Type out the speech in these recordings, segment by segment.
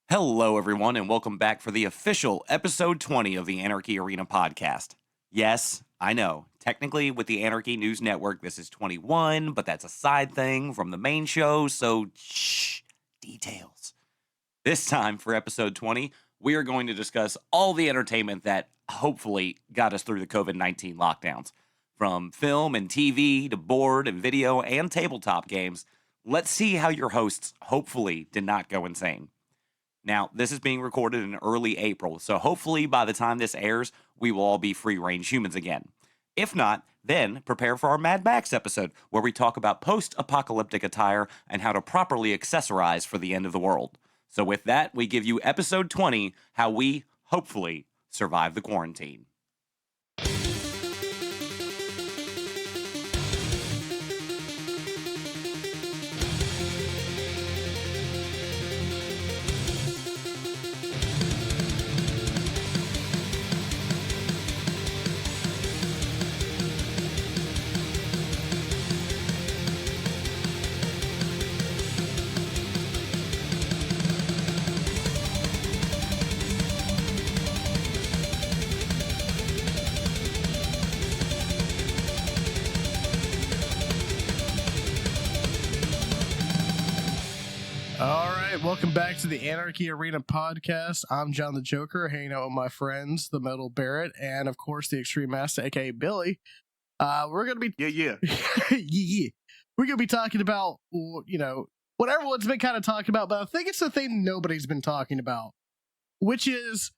Hello, everyone, and welcome back for the official episode 20 of the Anarchy Arena Podcast. Yes, I know, technically with the Anarchy News Network, this is 21, but that's a side thing from the main show, so shh, details. This time for episode 20, we are going to discuss all the entertainment that hopefully got us through the COVID-19 lockdowns. From film and TV to board and video and tabletop games, let's see how your hosts hopefully did not go insane. Now, this is being recorded in early April, so hopefully by the time this airs, we will all be free-range humans again. If not, then prepare for our Mad Max episode, where we talk about Post Apocalyptic Attire and how to properly accessorize for the end of the world. So with that, we give you episode 20, how we, hopefully, survive the quarantine. Welcome back to the Anarchy Arena Podcast. I'm John the Joker, hanging out with my friends, the Metal Barrett, and of course the Extreme Master, aka Billy. We're gonna be We're gonna be talking about what everyone's been kind of talking about, but I think it's the thing nobody's been talking about, which is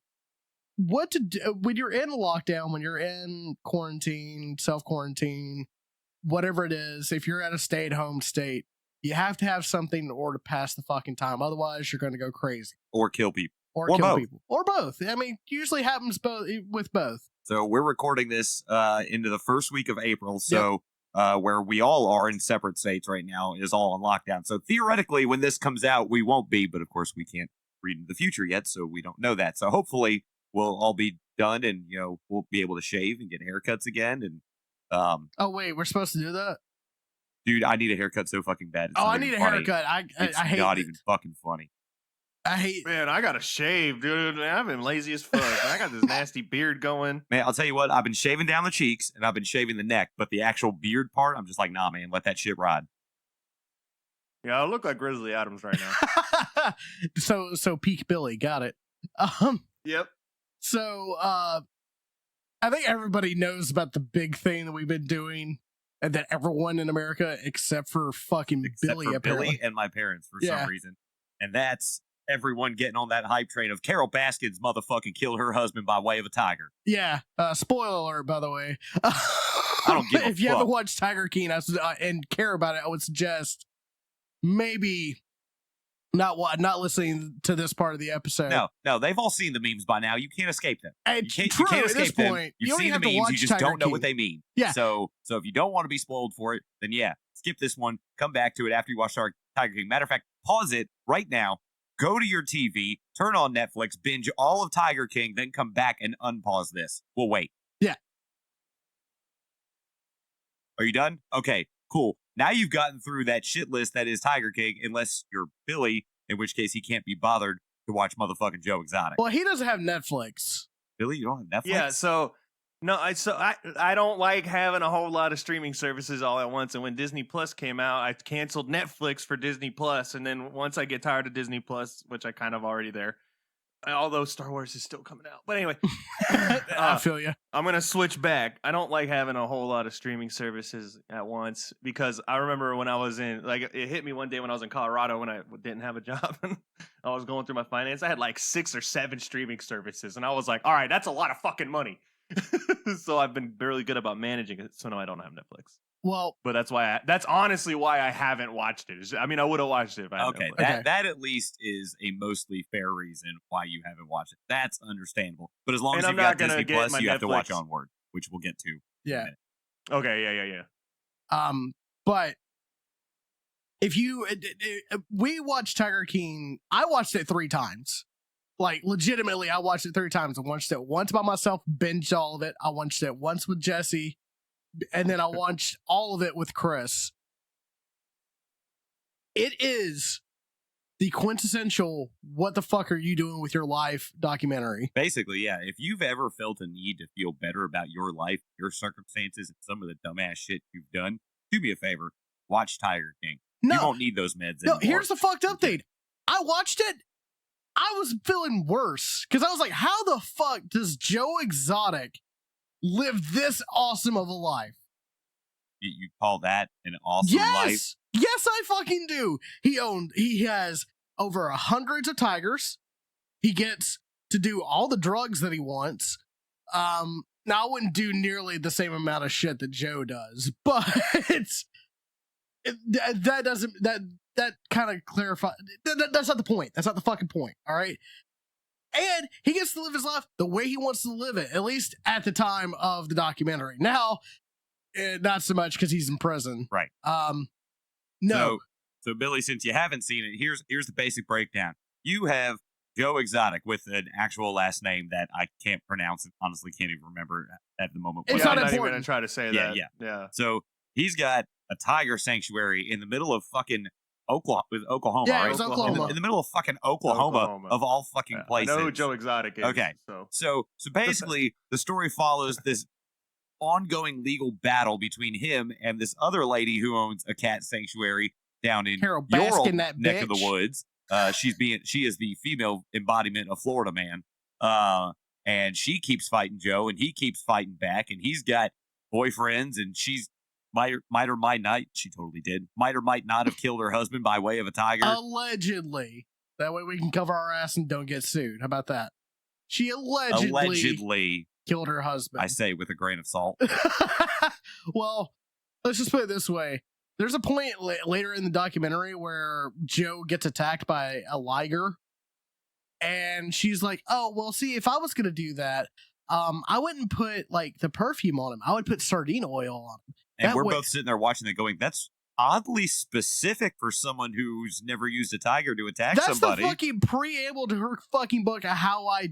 what to do when you're in lockdown, when you're in quarantine, self-quarantine, whatever it is. If you're at a stay-at-home state, you have to have something in order to pass the fucking time. Otherwise, you're going to go crazy. Or kill people. Or kill both. People. Or both. I mean, usually happens with both. So we're recording this into the first week of April. So where we all are in separate states right now is all on lockdown. So theoretically, when this comes out, we won't be. But of course, we can't read into the future yet. So we don't know that. So hopefully we'll all be done and, we'll be able to shave and get haircuts again. And oh, wait, we're supposed to do that? Dude, I need a haircut so fucking bad. I need a haircut. I hate not it. Even fucking funny. I hate. Man, I gotta shave, dude. I've been lazy as fuck. I got this nasty beard going. Man, I'll tell you what. I've been shaving down the cheeks and I've been shaving the neck, but the actual beard part, I'm just like, nah, man, let that shit ride. Yeah, I look like Grizzly Adams right now. So peak Billy, got it. Yep. So I think everybody knows about the big thing that we've been doing. And that everyone in America, except for fucking Billy, apparently. Billy and my parents, for some reason. And that's everyone getting on that hype train of Carol Baskin's motherfucking killed her husband by way of a tiger. Yeah. Spoiler alert, by the way. I don't give a fuck. If you haven't watched Tiger King and care about it, I would suggest maybe not listening to this part of the episode. No, they've all seen the memes by now. You can't escape them. And you can't escape them. Point, You've seen the memes. You just don't know what they mean. Yeah. So if you don't want to be spoiled for it, then skip this one. Come back to it after you watch Tiger King. Matter of fact, pause it right now. Go to your TV, turn on Netflix, binge all of Tiger King, then come back and unpause this. We'll wait. Yeah. Are you done? Okay, cool. Now you've gotten through that shit list that is Tiger King, unless you're Billy, in which case he can't be bothered to watch motherfucking Joe Exotic. Well, he doesn't have Netflix. Billy, you don't have Netflix? Yeah, so I don't like having a whole lot of streaming services all at once. And when Disney Plus came out, I canceled Netflix for Disney Plus. And then once I get tired of Disney Plus, which I kind of already there, although Star Wars is still coming out. But anyway, I feel you. I'm going to switch back. I don't like having a whole lot of streaming services at once because I remember when I was it hit me one day when I was in Colorado when I didn't have a job and I was going through my finance. I had like 6 or 7 streaming services and I was like, all right, that's a lot of fucking money. So I've been really good about managing it. So no, I don't have Netflix. Well, but that's honestly why I haven't watched it. I mean, I would have watched it if I had Netflix. That at least is a mostly fair reason why you haven't watched it. That's understandable. But as long as you've got Disney Plus, you have to watch Onward, which we'll get to. Yeah. Okay. Yeah. But if we watched Tiger King, I watched it 3 times. Like, legitimately, I watched it 3 times. I watched it once by myself, binged all of it. I watched it once with Jesse. And then I watched all of it with Chris. It is the quintessential "what the fuck are you doing with your life" documentary. Basically, yeah. If you've ever felt a need to feel better about your life, your circumstances, and some of the dumbass shit you've done, do me a favor. Watch Tiger King. You No, won't need those meds no. anymore. Here's the fucked up thing. I watched it. I was feeling worse because I was like, "How the fuck does Joe Exotic live this awesome of a life?" You call that an awesome life? Yes, I fucking do. He has over 100 of tigers. He gets to do all the drugs that he wants. Now I wouldn't do nearly the same amount of shit that Joe does, but that kind of clarifies. That's not the point. That's not the fucking point. All right. And he gets to live his life the way he wants to live it, at least at the time of the documentary. Now, not so much because he's in prison. Right. No. So Billy, since you haven't seen it, here's the basic breakdown. You have Joe Exotic with an actual last name that I can't pronounce and honestly can't even remember at the moment. It's I'm not not even important. going to try to say that. Yeah. So he's got a tiger sanctuary in the middle of fucking Oklahoma. Yeah, right? it was Oklahoma. In the middle of fucking Oklahoma. Of all fucking places. I know who Joe Exotic is. Okay. So basically, the story follows this ongoing legal battle between him and this other lady who owns a cat sanctuary down in Carol your Baskin, old that neck of the bitch. woods. She is the female embodiment of Florida Man. And she keeps fighting Joe, and he keeps fighting back, and he's got boyfriends, and she's might or might not. She totally did. Might or might not have killed her husband by way of a tiger. Allegedly. That way we can cover our ass and don't get sued. How about that? She allegedly killed her husband. I say with a grain of salt. Well, let's just put it this way. There's a point later in the documentary where Joe gets attacked by a liger. And she's like, "Oh, well, see, if I was going to do that, I wouldn't put like the perfume on him. I would put sardine oil on him." And we're both sitting there watching it going, that's oddly specific for someone who's never used a tiger to attack somebody. That's the fucking preamble to her fucking book of how I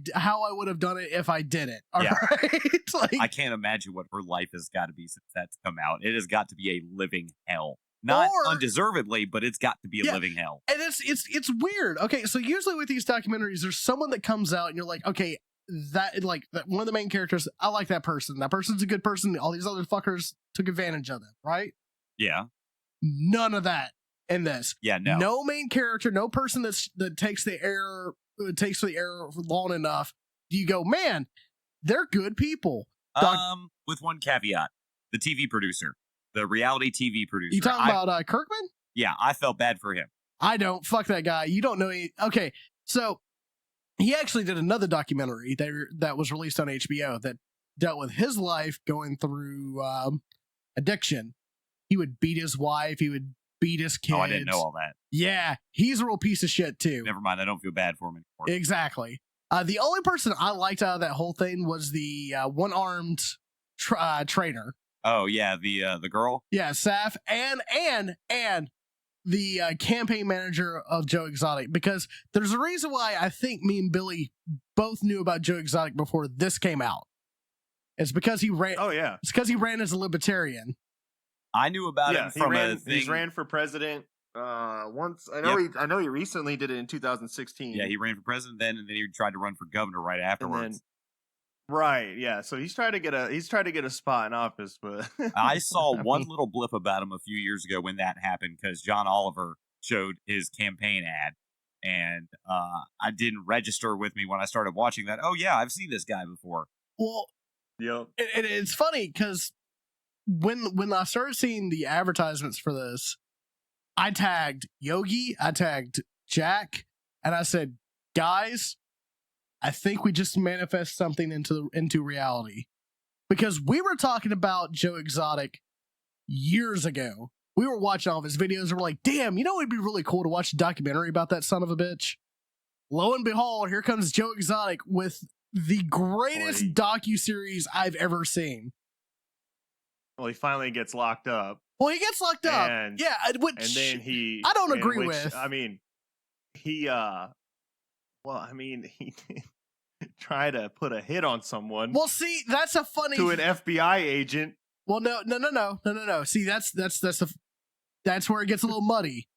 would have done it if I did it. All right? Like, I can't imagine what her life has got to be since that's come out. It has got to be a living hell. Not undeservedly, but it's got to be a living hell. And it's weird. Okay, so usually with these documentaries, there's someone that comes out and you're like, okay, that one of the main characters, I like that person. That person's a good person. All these other fuckers took advantage of them, right? Yeah. None of that in this. Yeah, no. No main character, no person that takes the air long enough. You go, man, they're good people. With one caveat, the TV producer, the reality TV producer. You talking about Kirkman? Yeah, I felt bad for him. I don't. Fuck that guy. You don't know. Okay, so he actually did another documentary that was released on HBO that dealt with his life going through addiction. He would beat his wife. He would beat his kids. Oh, I didn't know all that. Yeah, he's a real piece of shit too. Never mind. I don't feel bad for him anymore. Exactly. The only person I liked out of that whole thing was the one-armed trainer. Oh yeah, the girl. Yeah, Saf and the campaign manager of Joe Exotic, because there's a reason why I think me and Billy both knew about Joe Exotic before this came out. It's because he ran. Oh yeah, it's because he ran as a libertarian. I knew about him from a thing. He ran for president once. I know he recently did it in 2016. Yeah, he ran for president then, and then he tried to run for governor right afterwards. Right, yeah. So he's tried to get a spot in office, but I saw one little blip about him a few years ago when that happened, because John Oliver showed his campaign ad, and I didn't register with me when I started watching that. Oh yeah, I've seen this guy before. Well, yep. It's funny because when I started seeing the advertisements for this, I tagged Yogi, I tagged Jack, and I said, guys, I think we just manifest something into reality, because we were talking about Joe Exotic years ago. We were watching all of his videos and we're like, damn, it'd be really cool to watch a documentary about that son of a bitch. Lo and behold, here comes Joe Exotic with the greatest docuseries I've ever seen. Well, he finally gets locked up. Well, he gets locked up. And then I don't agree with. I mean, he try to put a hit on someone. Well, see, that's a funny to an FBI agent. Well, no. See, that's where it gets a little muddy.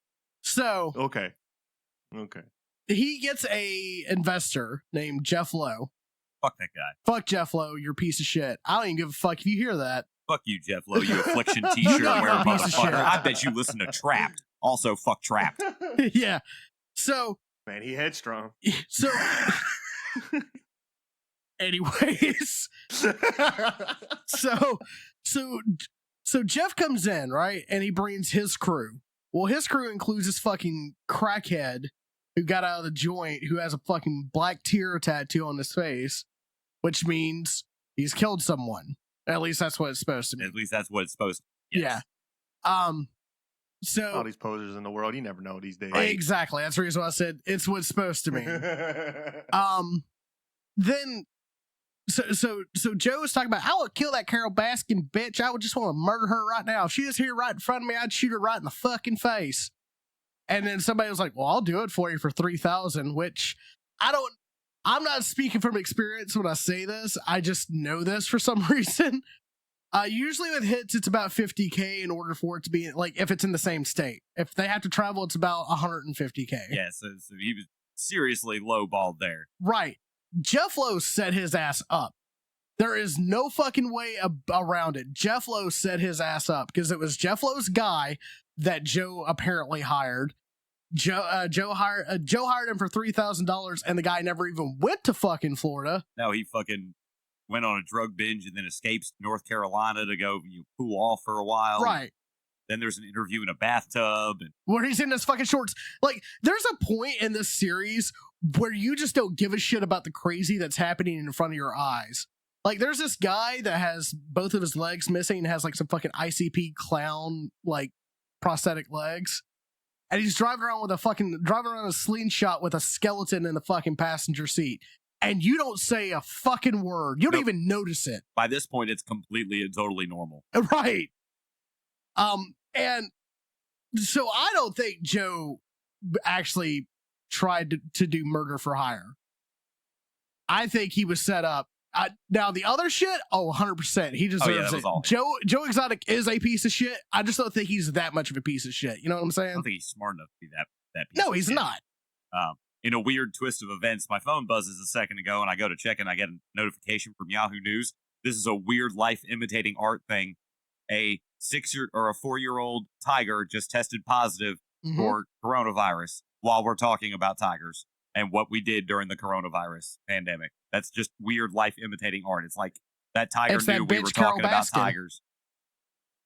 So okay, Okay. He gets a investor named Jeff Lowe. Fuck that guy. Fuck Jeff Lowe, you're a piece of shit. I don't even give a fuck if you hear that. Fuck you, Jeff Lowe, you Affliction t-shirt know you're wearing a piece of shit. motherfucker. I bet you listen to Trapped. Also, fuck Trapped. Yeah. So, Man, he headstrong. so, anyways, so Jeff comes in, right? And he brings his crew. Well, his crew includes this fucking crackhead who got out of the joint, who has a fucking black tear tattoo on his face, which means he's killed someone. At least that's what it's supposed to mean. At least that's what it's supposed to be. Yes. Yeah. So all these posers in the world, you never know these days. Exactly. That's the reason why I said it's what it's supposed to mean. Then so Joe was talking about, I would kill that Carol Baskin bitch. I would just want to murder her right now. If she was here right in front of me, I'd shoot her right in the fucking face. And then somebody was like, well, I'll do it for you for $3,000, which I'm not speaking from experience when I say this. I just know this for some reason. Usually with hits, it's about $50K in order for it to be, like, if it's in the same state. If they have to travel, it's about $150K. Yeah, so he was seriously lowballed there. Right. Jeff Lowe set his ass up. There is no fucking way around it. Jeff Lowe set his ass up because it was Jeff Lowe's guy that Joe apparently hired. Joe hired him for $3,000, and the guy never even went to fucking Florida. No, he fucking went on a drug binge and then escapes to North Carolina to go cool off for a while. Right. Then there's an interview in a bathtub. And where he's in his fucking shorts. Like, there's a point in this series where you just don't give a shit about the crazy that's happening in front of your eyes. Like, there's this guy that has both of his legs missing and has, like, some fucking ICP clown, like, prosthetic legs. And he's driving around a slingshot with a skeleton in the fucking passenger seat. And you don't say a fucking word. You don't even notice it. By this point, it's completely and totally normal. Right. And so I don't think Joe actually tried to do murder for hire. I think he was set up. Now the other shit, 100%. He deserves it. Joe Exotic is a piece of shit. I just don't think he's that much of a piece of shit. You know what I'm saying? I don't think he's smart enough to be that piece No, of he's shit. not. In a weird twist of events, my phone buzzes a second ago, and I go to check, and I get a notification from Yahoo News. This is a weird life imitating art thing. A 4-year-old tiger just tested positive for coronavirus while we're talking about tigers and what we did during the coronavirus pandemic. That's just weird life imitating art. It's like that tiger knew we were talking about tigers.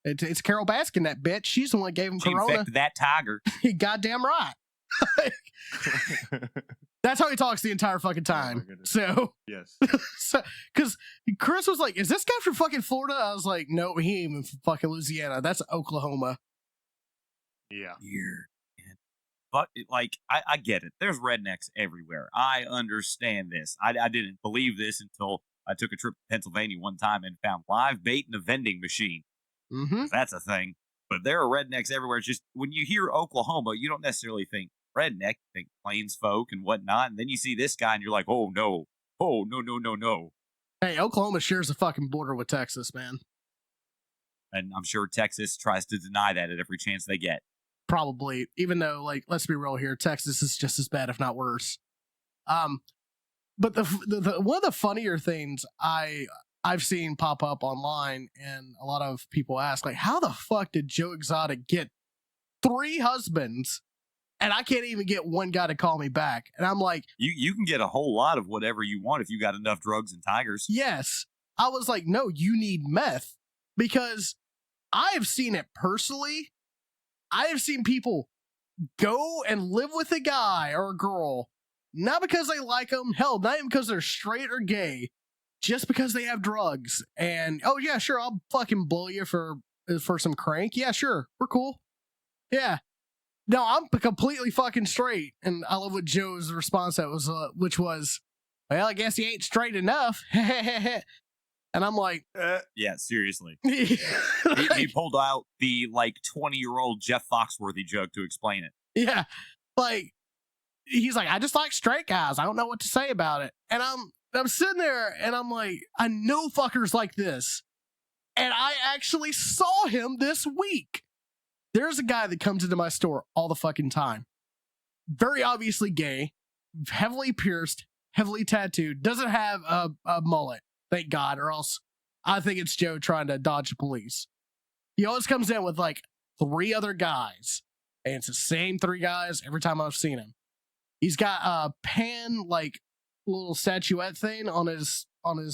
It's Carol Baskin, that bitch. She's the one that gave him corona. Infected that tiger. Goddamn right. That's how he talks the entire fucking time. So yes. So because Chris was like, is this guy from fucking Florida? I was like, no, he ain't even from fucking Louisiana. That's Oklahoma. Yeah. Weird. But like, I get it. There's rednecks everywhere. I understand this. I didn't believe this until I took a trip to Pennsylvania one time and found live bait in a vending machine. That's a thing. But there are rednecks everywhere. It's just when you hear Oklahoma, you don't necessarily think redneck, you think plains folk and whatnot. And then you see this guy and you're like, oh no. Hey, Oklahoma shares the fucking border with Texas, man. And I'm sure Texas tries to deny that at every chance they get. Probably, even though, like, let's be real here, Texas is just as bad, if not worse. But the one of the funnier things I've seen pop up online, and a lot of people ask, like, how the fuck did Joe Exotic get 3 husbands, and I can't even get one guy to call me back? And I'm like, you can get a whole lot of whatever you want if you got enough drugs and tigers. Yes. I was like, no, you need meth, because I've seen it personally. I have seen people go and live with a guy or a girl, not because they like them, hell, not even because they're straight or gay, just because they have drugs. And, oh yeah, sure, I'll fucking blow you for some crank. Yeah, sure, we're cool. Yeah. No, I'm completely fucking straight. And I love what Joe's response that was, which was, well, I guess he ain't straight enough. And I'm like, yeah, seriously. he pulled out the 20-year-old Jeff Foxworthy joke to explain it. Yeah, like he's like, I just like straight guys. I don't know what to say about it. And I'm sitting there and I'm like, I know fuckers like this. And I actually saw him this week. There's a guy that comes into my store all the fucking time. very obviously gay, heavily pierced, heavily tattooed, doesn't have a mullet, thank God, or else I think it's Joe trying to dodge the police. He always comes in with like 3 other guys, and it's the same 3 guys every time I've seen him. He's got a pan like little statuette thing on his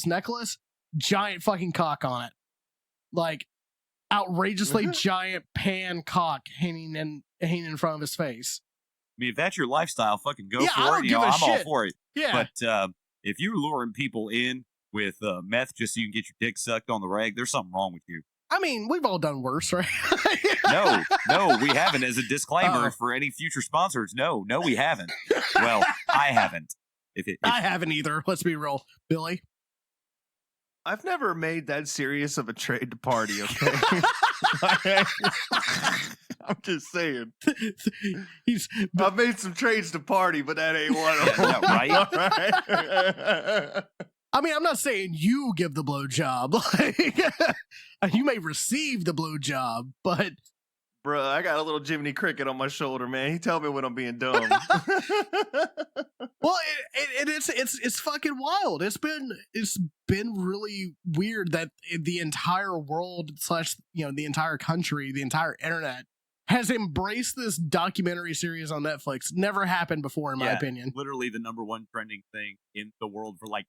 necklace, giant fucking cock on it, like outrageously giant pan cock hanging in front of his face. I mean, if that's your lifestyle, fucking go Yeah, I for don't it. give a I'm all shit. for it. Yeah, But if you're luring people in with meth just so you can get your dick sucked on the reg, there's something wrong with you. I mean, we've all done worse, right? No, we haven't. As a disclaimer Uh-oh. for any future sponsors, no, we haven't. Well, I haven't. I haven't either. Let's be real, Billy. I've never made that serious of a trade to party, okay? I'm just saying. I've made some trades to party, but that ain't one of them. Right? Right? I mean, I'm not saying you give the blowjob. Like, you may receive the blowjob, but Bruh, I got a little Jiminy Cricket on my shoulder, man. He tell me when I'm being dumb. well, it's fucking wild. It's been really weird that the entire world / the entire country, the entire internet has embraced this documentary series on Netflix. Never happened before, in my opinion. Literally the #1 trending thing in the world for like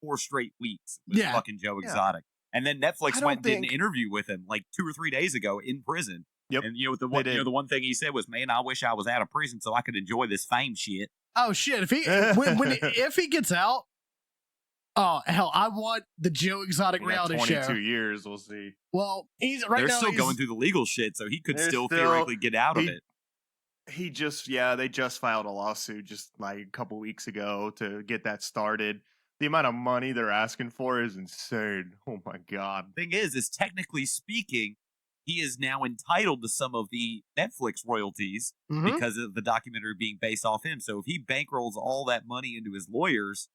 4 straight weeks was Yeah. fucking Joe Exotic. And then Netflix I went and did an think- interview with him like 2 or 3 days ago in prison. Yep, And the did. one thing he said was, "Man, I wish I was out of prison so I could enjoy this fame shit." Oh shit! If he gets out, oh hell, I want the Joe Exotic We got reality 22 show. years, we'll see. Well, he's right They're now. still he's- going through the legal shit, so he could They're still still- theoretically get out of he- it. He just, they just filed a lawsuit just like a couple weeks ago to get that started. The amount of money they're asking for is insane. Oh my God. Thing is technically speaking, he is now entitled to some of the Netflix royalties Mhm. because of the documentary being based off him. So if he bankrolls all that money into his lawyers,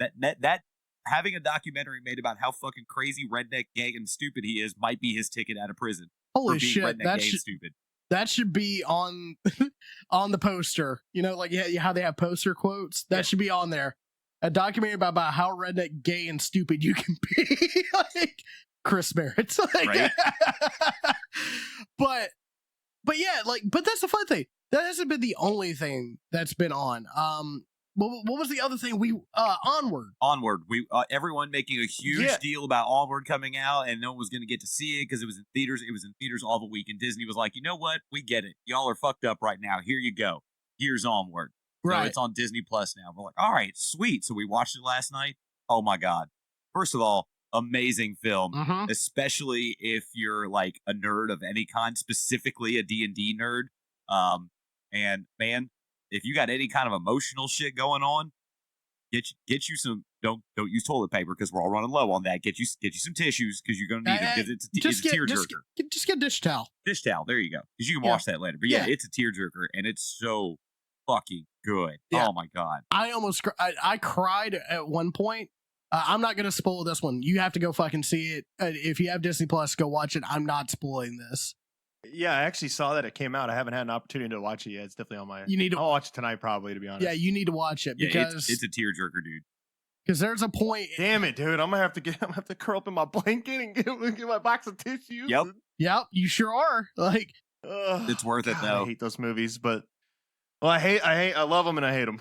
that having a documentary made about how fucking crazy, redneck, gay, and stupid he is might be his ticket out of prison Holy for being shit! redneck, gay, and stupid. That should be on on the poster. You know, like how they have poster quotes. That should be on there. A documentary about how redneck, gay, and stupid you can be. Like Chris Merritt's. Like, Right. but yeah, but that's the fun thing. That hasn't been the only thing that's been on. What was the other thing? Onward. We everyone making a huge deal about Onward coming out, and no one was going to get to see it because it was in theaters. It was in theaters all the week, and Disney was like, "You know what? We get it. Y'all are fucked up right now. Here you go. Here's Onward." So Right. it's on Disney Plus now. We're like, all right, sweet. So we watched it last night. Oh my God. First of all, amazing film, Mhm. especially if you're like a nerd of any kind, specifically a D&D nerd. And man, if you got any kind of emotional shit going on, get you some, don't use toilet paper because we're all running low on that. Get you some tissues because you're going to need them because it's a tearjerker. Just get a dish towel. Dish towel. There you go. Because you can wash that later. But yeah, it's a tearjerker and it's so fucking good. Yeah. Oh my God. I cried at one point. I'm not going to spoil this one. You have to go fucking see it. If you have Disney Plus, go watch it. I'm not spoiling this. Yeah, I actually saw that it came out. I haven't had an opportunity to watch it yet. It's definitely on my. You need to. I'll watch it tonight, probably, to be honest. Yeah, you need to watch it Yeah, because it's a tearjerker, dude. Because there's a point. Damn it, dude! I'm gonna have to curl up in my blanket and get my box of tissues. Yep. Yep, you sure are. Like, it's worth it God, though. I hate those movies, but I love them and I hate them.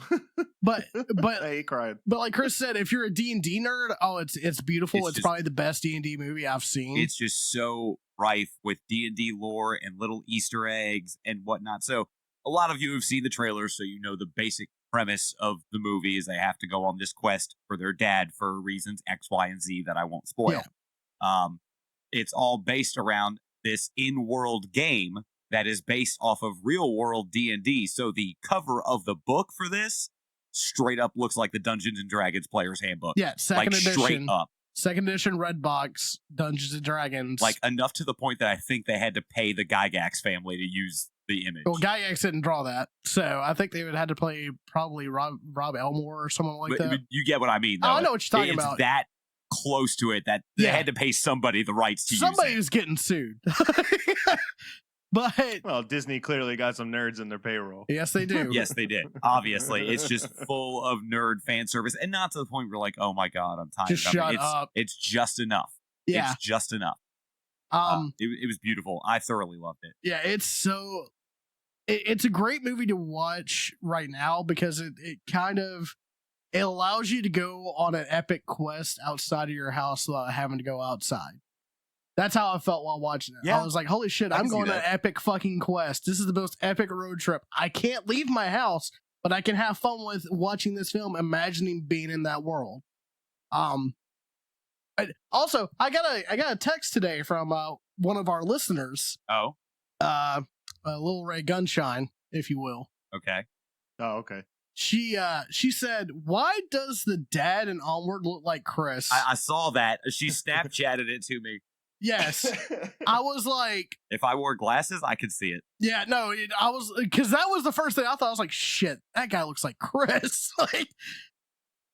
but I hate crying. But like Chris said, if you're a D&D nerd, it's beautiful. It's probably the best D&D movie I've seen. It's just so rife with D&D lore and little Easter eggs and whatnot. So a lot of you have seen the trailer, so you know the basic premise of the movie is they have to go on this quest for their dad for reasons X, Y, and Z that I won't spoil. Yeah. It's all based around this in-world game that is based off of real-world D&D. So the cover of the book for this straight up looks like the Dungeons and Dragons Player's Handbook. Yeah, second edition. Straight up. Second edition red box Dungeons and Dragons. Like enough to the point that I think they had to pay the Gygax family to use the image. Well, Gygax didn't draw that, so I think they would have to play probably Rob Elmore or someone like that. But you get what I mean, though. I know what you're talking about. It's that close to it that they had to pay somebody the rights to use it. Somebody was getting sued. But Well, Disney clearly got some nerds in their payroll. yes, they do. Yes, they did. Obviously, it's just full of nerd fan service, and not to the point where like, oh my god, I'm tired. Just shut up. It's just enough. Yeah. It's just enough. It was beautiful. I thoroughly loved it. Yeah, it's a great movie to watch right now because it kind of it allows you to go on an epic quest outside of your house without having to go outside. That's how I felt while watching it. Yeah. I was like, holy shit, I I'm can see going on an that. epic fucking quest. This is the most epic road trip. I can't leave my house, but I can have fun with watching this film, imagining being in that world. Also, I got a text today from one of our listeners, Oh, Little Ray Gunshine, if you will. okay. Oh, okay. She said, "Why does the dad in Onward look like Chris?" I saw that. She Snapchatted it to me. Yes, I was like, If I wore glasses, I could see it. yeah, no, I was because that was the first thing I thought. I was like, shit, that guy looks like Chris.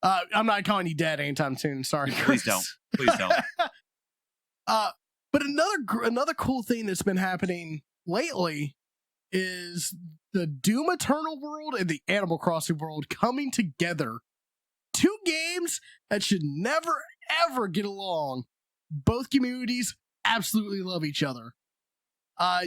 Like, I'm not calling you dad anytime soon. Sorry, Chris. Please don't. Please don't. But another cool thing that's been happening lately is the Doom Eternal world and the Animal Crossing world coming together. Two games that should never ever get along. Both communities absolutely love each other.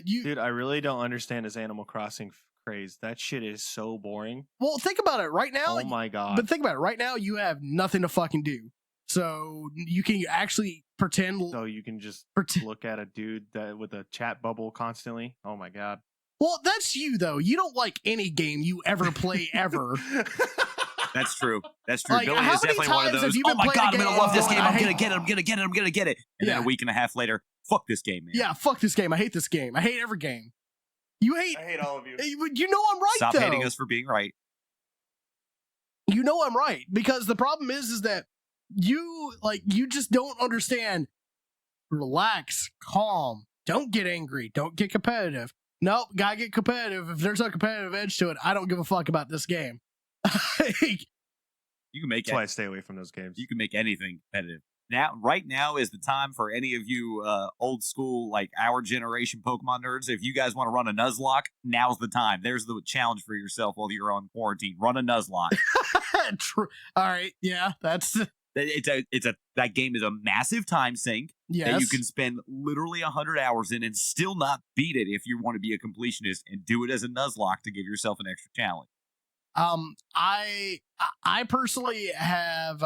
Dude, I really don't understand this Animal Crossing craze. That shit is so boring. Well, think about it right now. Oh my god. But think about it right now. You have nothing to fucking do, so you can actually pretend. So you can just pretend. look at a dude that with a chat bubble constantly. Oh my god. Well, that's you though. You don't like any game you ever play ever. That's true. That's true. Like, Billy how is many definitely one of times those. have you Oh been my playing god, a I'm gonna game love this and game. I I'm gonna hate- get it. I'm gonna get it. I'm gonna get it. And then Yeah. a week and a half later, fuck this game, man. Yeah, fuck this game. I hate this game. I hate every game. You hate. I hate all of you. You know I'm right. Stop though. hating us for being right. You know I'm right because the problem is that you just don't understand. Relax, calm. Don't get angry. Don't get competitive. Nope, gotta get competitive. If there's a competitive edge to it, I don't give a fuck about this game. You can make That's why I stay away from those games. you can make anything competitive. Right now is the time for any of you old school, like our generation Pokemon nerds. If you guys want to run a Nuzlocke, now's the time. There's the challenge for yourself while you're on quarantine. Run a Nuzlocke. True. All right, yeah, that's That game is a massive time sink yes. that you can spend literally 100 hours in and still not beat it if you want to be a completionist and do it as a Nuzlocke to give yourself an extra challenge. I personally have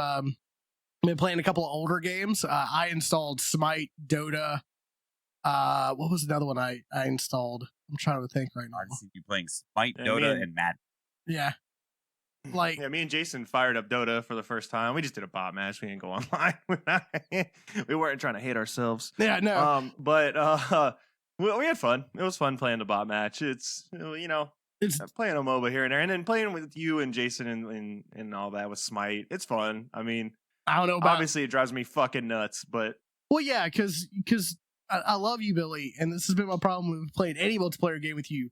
been playing a couple of older games. I installed Smite, Dota. What was another one I installed? I'm trying to think right now. I see you playing Smite, Yeah, Dota, and Madden. Yeah, like Yeah, me and Jason fired up Dota for the first time. We just did a bot match. We didn't go online. We weren't trying to hate ourselves. yeah, no, But we had fun. It was fun playing the bot match. It's it's playing a MOBA here and there, and then playing with you and Jason and all that with Smite. It's fun. I mean, I don't know about. obviously it drives me fucking nuts, but Well, yeah, because I love you, Billy, and this has been my problem with playing any multiplayer game with you.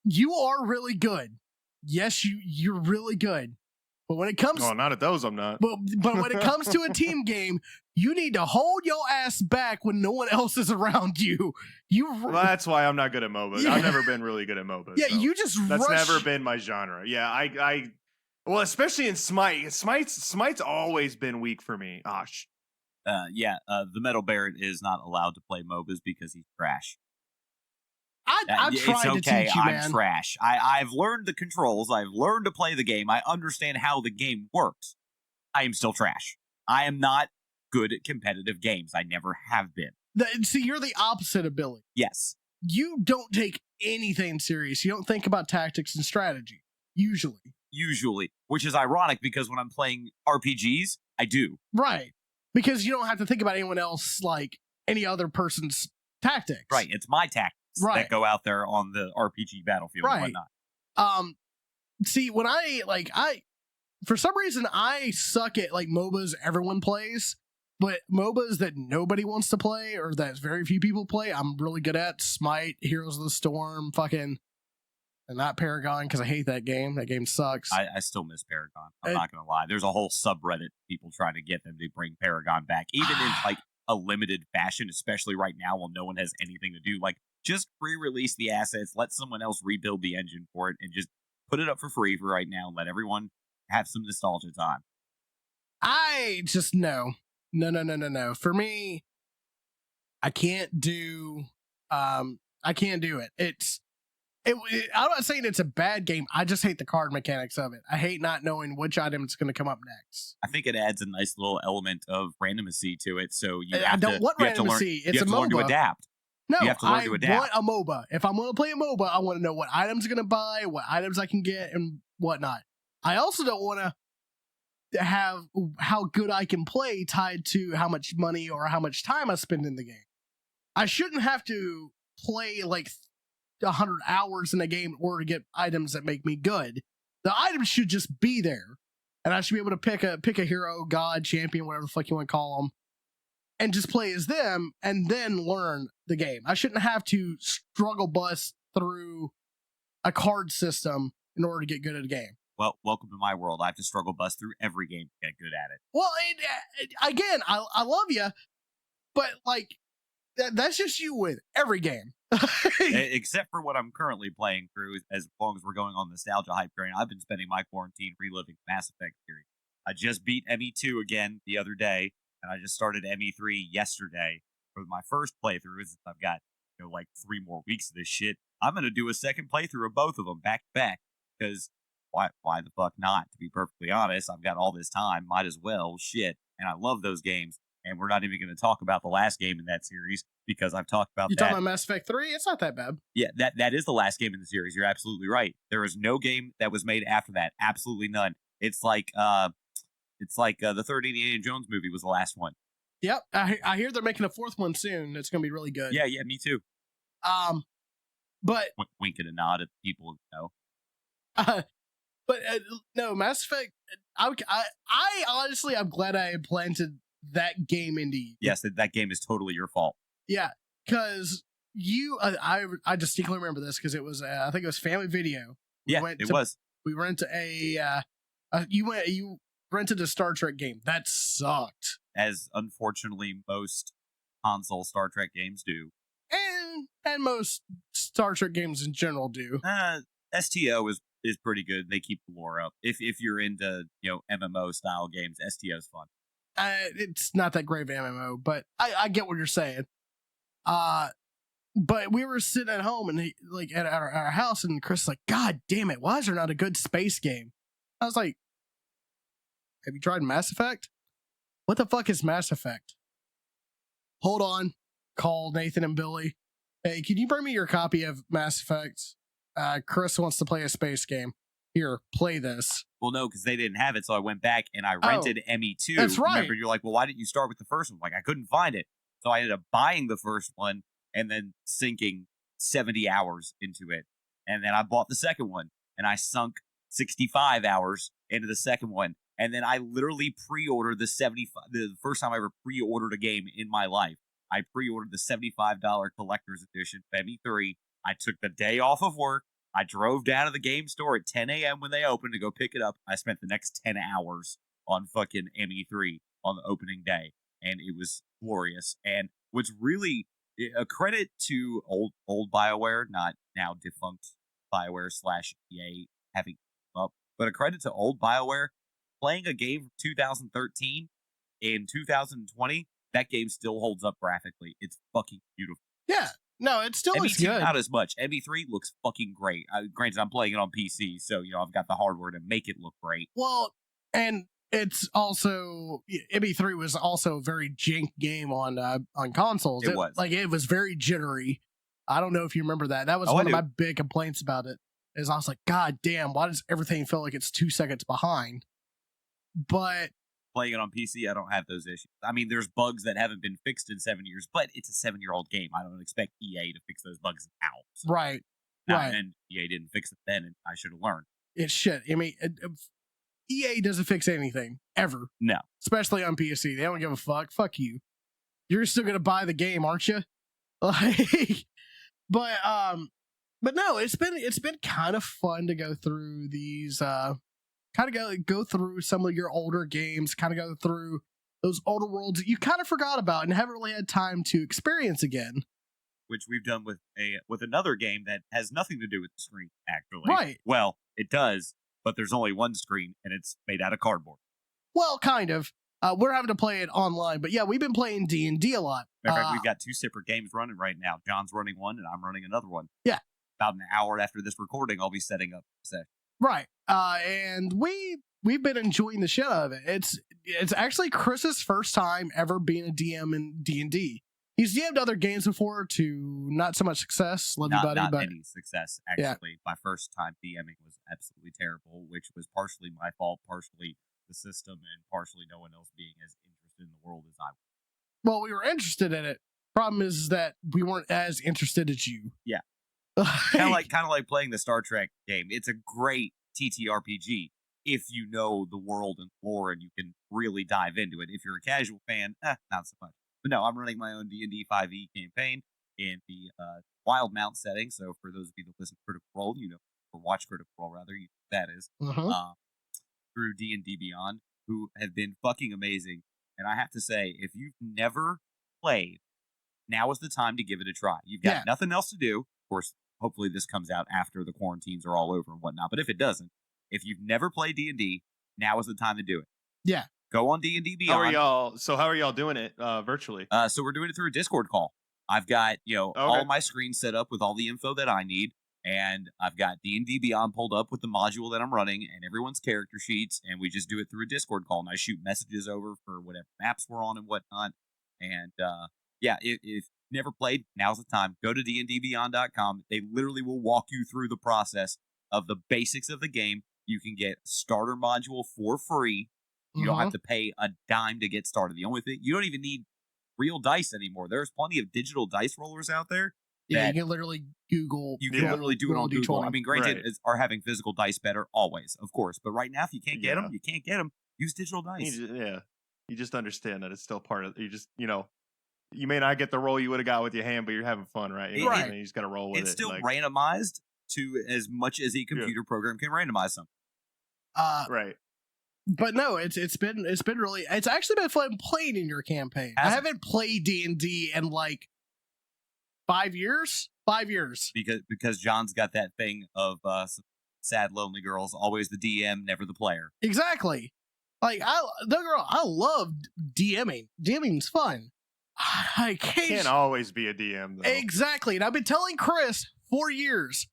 You are really good. Yes, you're really good. But when it comes, no, not at those. I'm not. but when it comes to a team game, you need to hold your ass back when no one else is around you. Well, that's why I'm not good at MOBAs. Yeah. I've never been really good at MOBAs. Yeah, so you just that's rush. never been my genre. Yeah, well, especially in Smite. Smite's always been weak for me. Gosh. The Metal Barrett is not allowed to play MOBAs because he's trash. I It's tried to okay. teach you, I'm man. trash. I've learned the controls. I've learned to play the game. I understand how the game works. I am still trash. I am not good at competitive games. I never have been. See, you're the opposite of Billy. Yes. You don't take anything serious. You don't think about tactics and strategy. Usually, which is ironic because when I'm playing RPGs, I do. Right. Because you don't have to think about anyone else like any other person's tactics. Right. It's my tactics Right. that go out there on the RPG battlefield and Right. whatnot. See, when I for some reason I suck at like MOBAs everyone plays, but MOBAs that nobody wants to play or that very few people play, I'm really good at. Smite, Heroes of the Storm, fucking, and not Paragon because I hate that game. That game sucks. I still miss Paragon. I'm not going to lie. There's a whole subreddit people trying to get them to bring Paragon back. Even in like a limited fashion, especially right now while no one has anything to do. Like, just pre-release the assets, let someone else rebuild the engine for it, and just put it up for free for right now and let everyone have some nostalgia time. I just no. For me, I can't do I can't do it. I'm not saying it's a bad game. I just hate the card mechanics of it. I hate not knowing which item is going to come up next. I think it adds a nice little element of randomacy to it, so you I have don't to want you have to learn, randomacy. you It's a have to learn to MOBA. adapt. No, You have to learn I to adapt. want a MOBA. If I'm going to play a MOBA, I want to know what items I'm going to buy, what items I can get, and whatnot. I also don't want to have how good I can play tied to how much money or how much time I spend in the game. I shouldn't have to play like 100 hours in a game in order to get items that make me good. The items should just be there, and I should be able to pick a hero, god, champion, whatever the fuck you want to call them, and just play as them, and then learn the game. I shouldn't have to struggle bust through a card system in order to get good at a game. Well, welcome to my world. I have to struggle bust through every game to get good at it. Well, again, I love you, but like that's just you with every game. Except for what I'm currently playing through, as long as we're going on nostalgia hype train, I've been spending my quarantine reliving Mass Effect series. I just beat ME2 again the other day, and I just started ME3 yesterday for my first playthrough. Since I've got like 3 more weeks of this shit, I'm gonna do a second playthrough of both of them back to back because why the fuck not? To be perfectly honest, I've got all this time, might as well. Shit, and I love those games. And we're not even going to talk about the last game in that series because I've talked about You're that. talking about Mass Effect 3? It's not that bad. Yeah, that is the last game in the series. You're absolutely right. There is no game that was made after that. Absolutely none. It's like the third Indiana Jones movie was the last one. Yep, I hear they're making a 4th one soon. It's going to be really good. Yeah, me too. But Wink and a nod at people who know. But no, Mass Effect. I honestly, I'm glad I implanted that game into you. Yes, that game is totally your fault. Yeah, because I distinctly remember this because it was I think it was Family Video. It was. We rented you rented a Star Trek game that sucked, as unfortunately most console Star Trek games do, and most Star Trek games in general do. STO is pretty good. They keep the lore up. If you're into MMO style games, STO is fun. It's not that great of an MMO, but I get what you're saying. But we were sitting at home and like at our house, and Chris was like, "God damn it, why is there not a good space game?" I was like, "Have you tried Mass Effect? What the fuck is Mass Effect?" Hold on, call Nathan and Billy. Hey, can you bring me your copy of Mass Effect? Chris wants to play a space game. Here, play this. Well, no, because they didn't have it, so I went back and I rented ME2. That's right. Remember, you're like, well, why didn't you start with the first one? Like, I couldn't find it. So I ended up buying the first one and then sinking 70 hours into it. And then I bought the second one, and I sunk 65 hours into the second one. And then I literally pre-ordered the first time I ever pre-ordered a game in my life. I pre-ordered the $75 collector's edition of ME3. I took the day off of work. I drove down to the game store at 10 a.m. when they opened to go pick it up. I spent the next 10 hours on fucking ME3 on the opening day, and it was glorious. And what's really a credit to old BioWare, not now defunct BioWare / EA having up, but a credit to old BioWare playing a game from 2013 in 2020. That game still holds up graphically. It's fucking beautiful. Yeah. No, it still looks good. Not as much. ME3 looks fucking great. Granted, I'm playing it on PC, so I've got the hardware to make it look great. Well, and it's also ME3 was also a very jank game on consoles. It was it was very jittery. I don't know if you remember that. That was one of my big complaints about it. Is I was like, God damn, why does everything feel like it's 2 seconds behind? But playing it on PC, I don't have those issues. I mean, there's bugs that haven't been fixed in 7 years, but it's a 7-year-old game. I don't expect EA to fix those bugs now. So. Right. And EA didn't fix it then, and I should have learned. It's shit. I mean, EA doesn't fix anything, ever. No. Especially on PC. They don't give a fuck. Fuck you. You're still going to buy the game, aren't you? But no, it's been kind of fun to go through these, kind of go through some of your older games, kind of go through those older worlds that you kind of forgot about and haven't really had time to experience again. Which we've done with another game that has nothing to do with the screen, actually. Right. Well, it does, but there's only one screen, and it's made out of cardboard. Well, kind of. We're having to play it online, but yeah, we've been playing D&D a lot. Matter of fact, we've got 2 separate games running right now. John's running one, and I'm running another one. Yeah. About an hour after this recording, I'll be setting up the session. Right. And we've been enjoying the shit out of it. It's actually Chris's first time ever being a DM in D&D. He's DM'd other games before to not so much success. Love you, buddy. Not but any success, actually. Yeah. My first time DMing was absolutely terrible, which was partially my fault, partially the system, and partially no one else being as interested in the world as I was. Well, we were interested in it. Problem is that we weren't as interested as you. Yeah. kind of like playing the Star Trek game. It's a great TTRPG if you know the world and lore and you can really dive into it. If you're a casual fan, not so much. But no, I'm running my own D&D 5e campaign in the Wild Mount setting. So for those of you that listen to Critical Role, or watch Critical Role rather, you know what that is. Through D&D Beyond, who have been fucking amazing. And I have to say, if you've never played, now is the time to give it a try. You've got nothing else to do. Of course, hopefully this comes out after the quarantines are all over and whatnot. But if it doesn't, if you've never played D&D, now is the time to do it. Yeah. Go on D&D Beyond. How are y'all doing it virtually? So we're doing it through a Discord call. I've got, all my screens set up with all the info that I need. And I've got D&D Beyond pulled up with the module that I'm running and everyone's character sheets. And we just do it through a Discord call. And I shoot messages over for whatever maps we're on and whatnot. And if you've never played, now's the time. Go to dndbeyond.com. They literally will walk you through the process of the basics of the game. You can get a starter module for free. You don't have to pay a dime to get started. The only thing, you don't even need real dice anymore. There's plenty of digital dice rollers out there. Yeah, you can literally Google. You can literally do it on Google. I mean, granted, are having physical dice better? Always, of course. But right now, if you can't get them, you can't get them. Use digital dice. You just understand that it's still part of. You just, you may not get the roll you would have got with your hand, but you're having fun, right? Right. You just got to roll with it. It's still randomized to as much as a computer program can randomize them. Right. But no, it's actually been fun playing in your campaign. I haven't played D&D in like 5 years. 5 years. Because John's got that thing of sad lonely girls, always the DM, never the player. Exactly. Like I love DMing. DMing's fun. I can't always be a DM though. Exactly. And I've been telling Chris for years,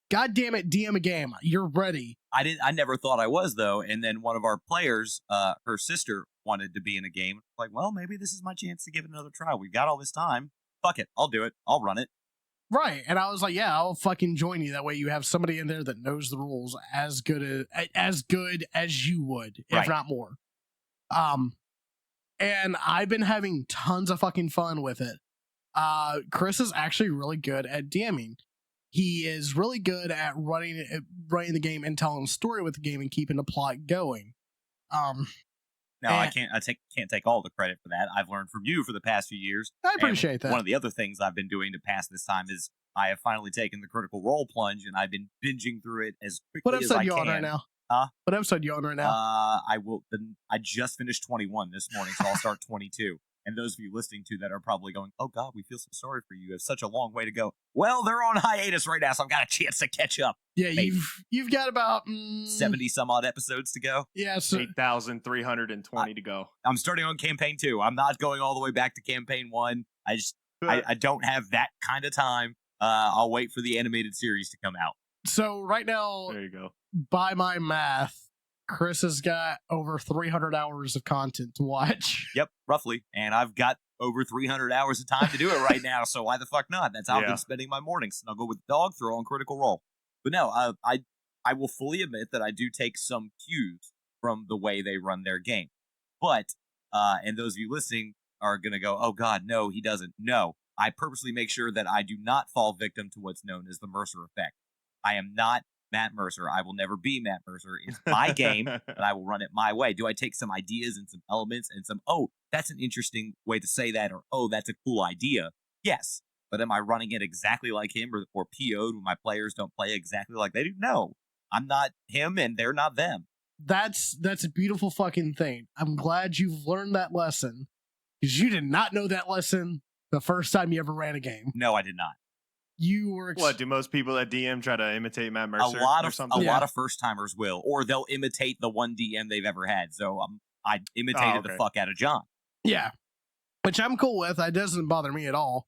God damn it, DM a game. You're ready. I never thought I was though. And then one of our players, her sister wanted to be in a game. Like, well, maybe this is my chance to give it another try. We've got all this time. Fuck it. I'll do it. I'll run it. Right. And I was like, yeah, I'll fucking join you. That way you have somebody in there that knows the rules as good as you would, if not more. And I've been having tons of fucking fun with it. Chris is actually really good at DMing. He is really good at running the game and telling a story with the game and keeping the plot going. I can't take all the credit for that. I've learned from you for the past few years. I appreciate that. One of the other things I've been doing to pass this time is I have finally taken the Critical Role plunge, and I've been binging through it as quickly as I can. What episode are you on right now? Huh? What episode are you on right now? I just finished 21 this morning, so I'll start 22. And those of you listening to that are probably going, oh God, we feel so sorry for you. You have such a long way to go. Well, they're on hiatus right now, so I've got a chance to catch up. Yeah, you've got about 70 some odd episodes to go. Yeah, so 8,320 to go. I'm starting on campaign 2. I'm not going all the way back to campaign 1. I don't have that kind of time. I'll wait for the animated series to come out. So right now, there you go. By my math, Chris has got over 300 hours of content to watch. Yep, roughly. And I've got over 300 hours of time to do it right now, so why the fuck not? That's how I've been spending my mornings. Snuggle with the dog, throw on Critical Role. But no, I will fully admit that I do take some cues from the way they run their game. But, and those of you listening are going to go, oh God, no, he doesn't. No, I purposely make sure that I do not fall victim to what's known as the Mercer effect. I am not Matt Mercer. I will never be Matt Mercer. It's my game, and I will run it my way. Do I take some ideas and some elements and some, oh, that's an interesting way to say that, or oh, that's a cool idea? Yes. But am I running it exactly like him or PO'd when my players don't play exactly like they do? No. I'm not him, and they're not them. That's a beautiful fucking thing. I'm glad you've learned that lesson, because you did not know that lesson the first time you ever ran a game. No, I did not. You were What do most people at DM try to imitate Matt Mercer A lot or of something? a lot of first timers will, or they'll imitate the one DM they've ever had. So I imitated the fuck out of John. Yeah, which I'm cool with. It doesn't bother me at all.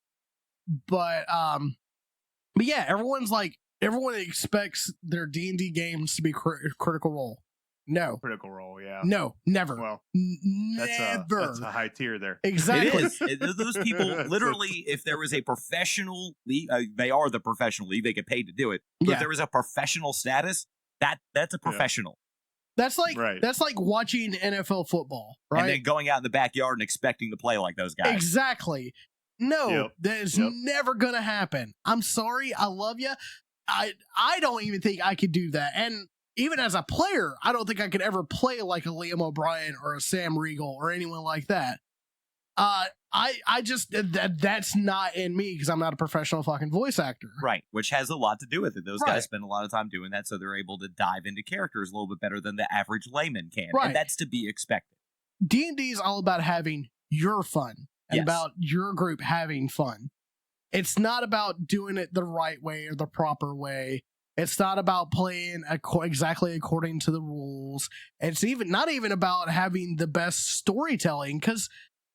But yeah, everyone expects their D&D games to be Critical Role. No, Critical Role, yeah. no, never. Well, never. That's a high tier there. Exactly. It is. Those people, literally, if there was a professional league, they are the professional league. They get paid to do it. But if there was a professional status, that's a professional. That's like watching NFL football, right? And then going out in the backyard and expecting to play like those guys. Exactly. No, that is never gonna happen. I'm sorry. I love you. I don't even think I could do that. And even as a player, I don't think I could ever play like a Liam O'Brien or a Sam Riegel or anyone like that. I just that's not in me, because I'm not a professional fucking voice actor. Right, which has a lot to do with it. Those guys spend a lot of time doing that, so they're able to dive into characters a little bit better than the average layman can. Right. And that's to be expected. D&D is all about having your fun and about your group having fun. It's not about doing it the right way or the proper way. It's not about playing exactly according to the rules. It's not even about having the best storytelling, because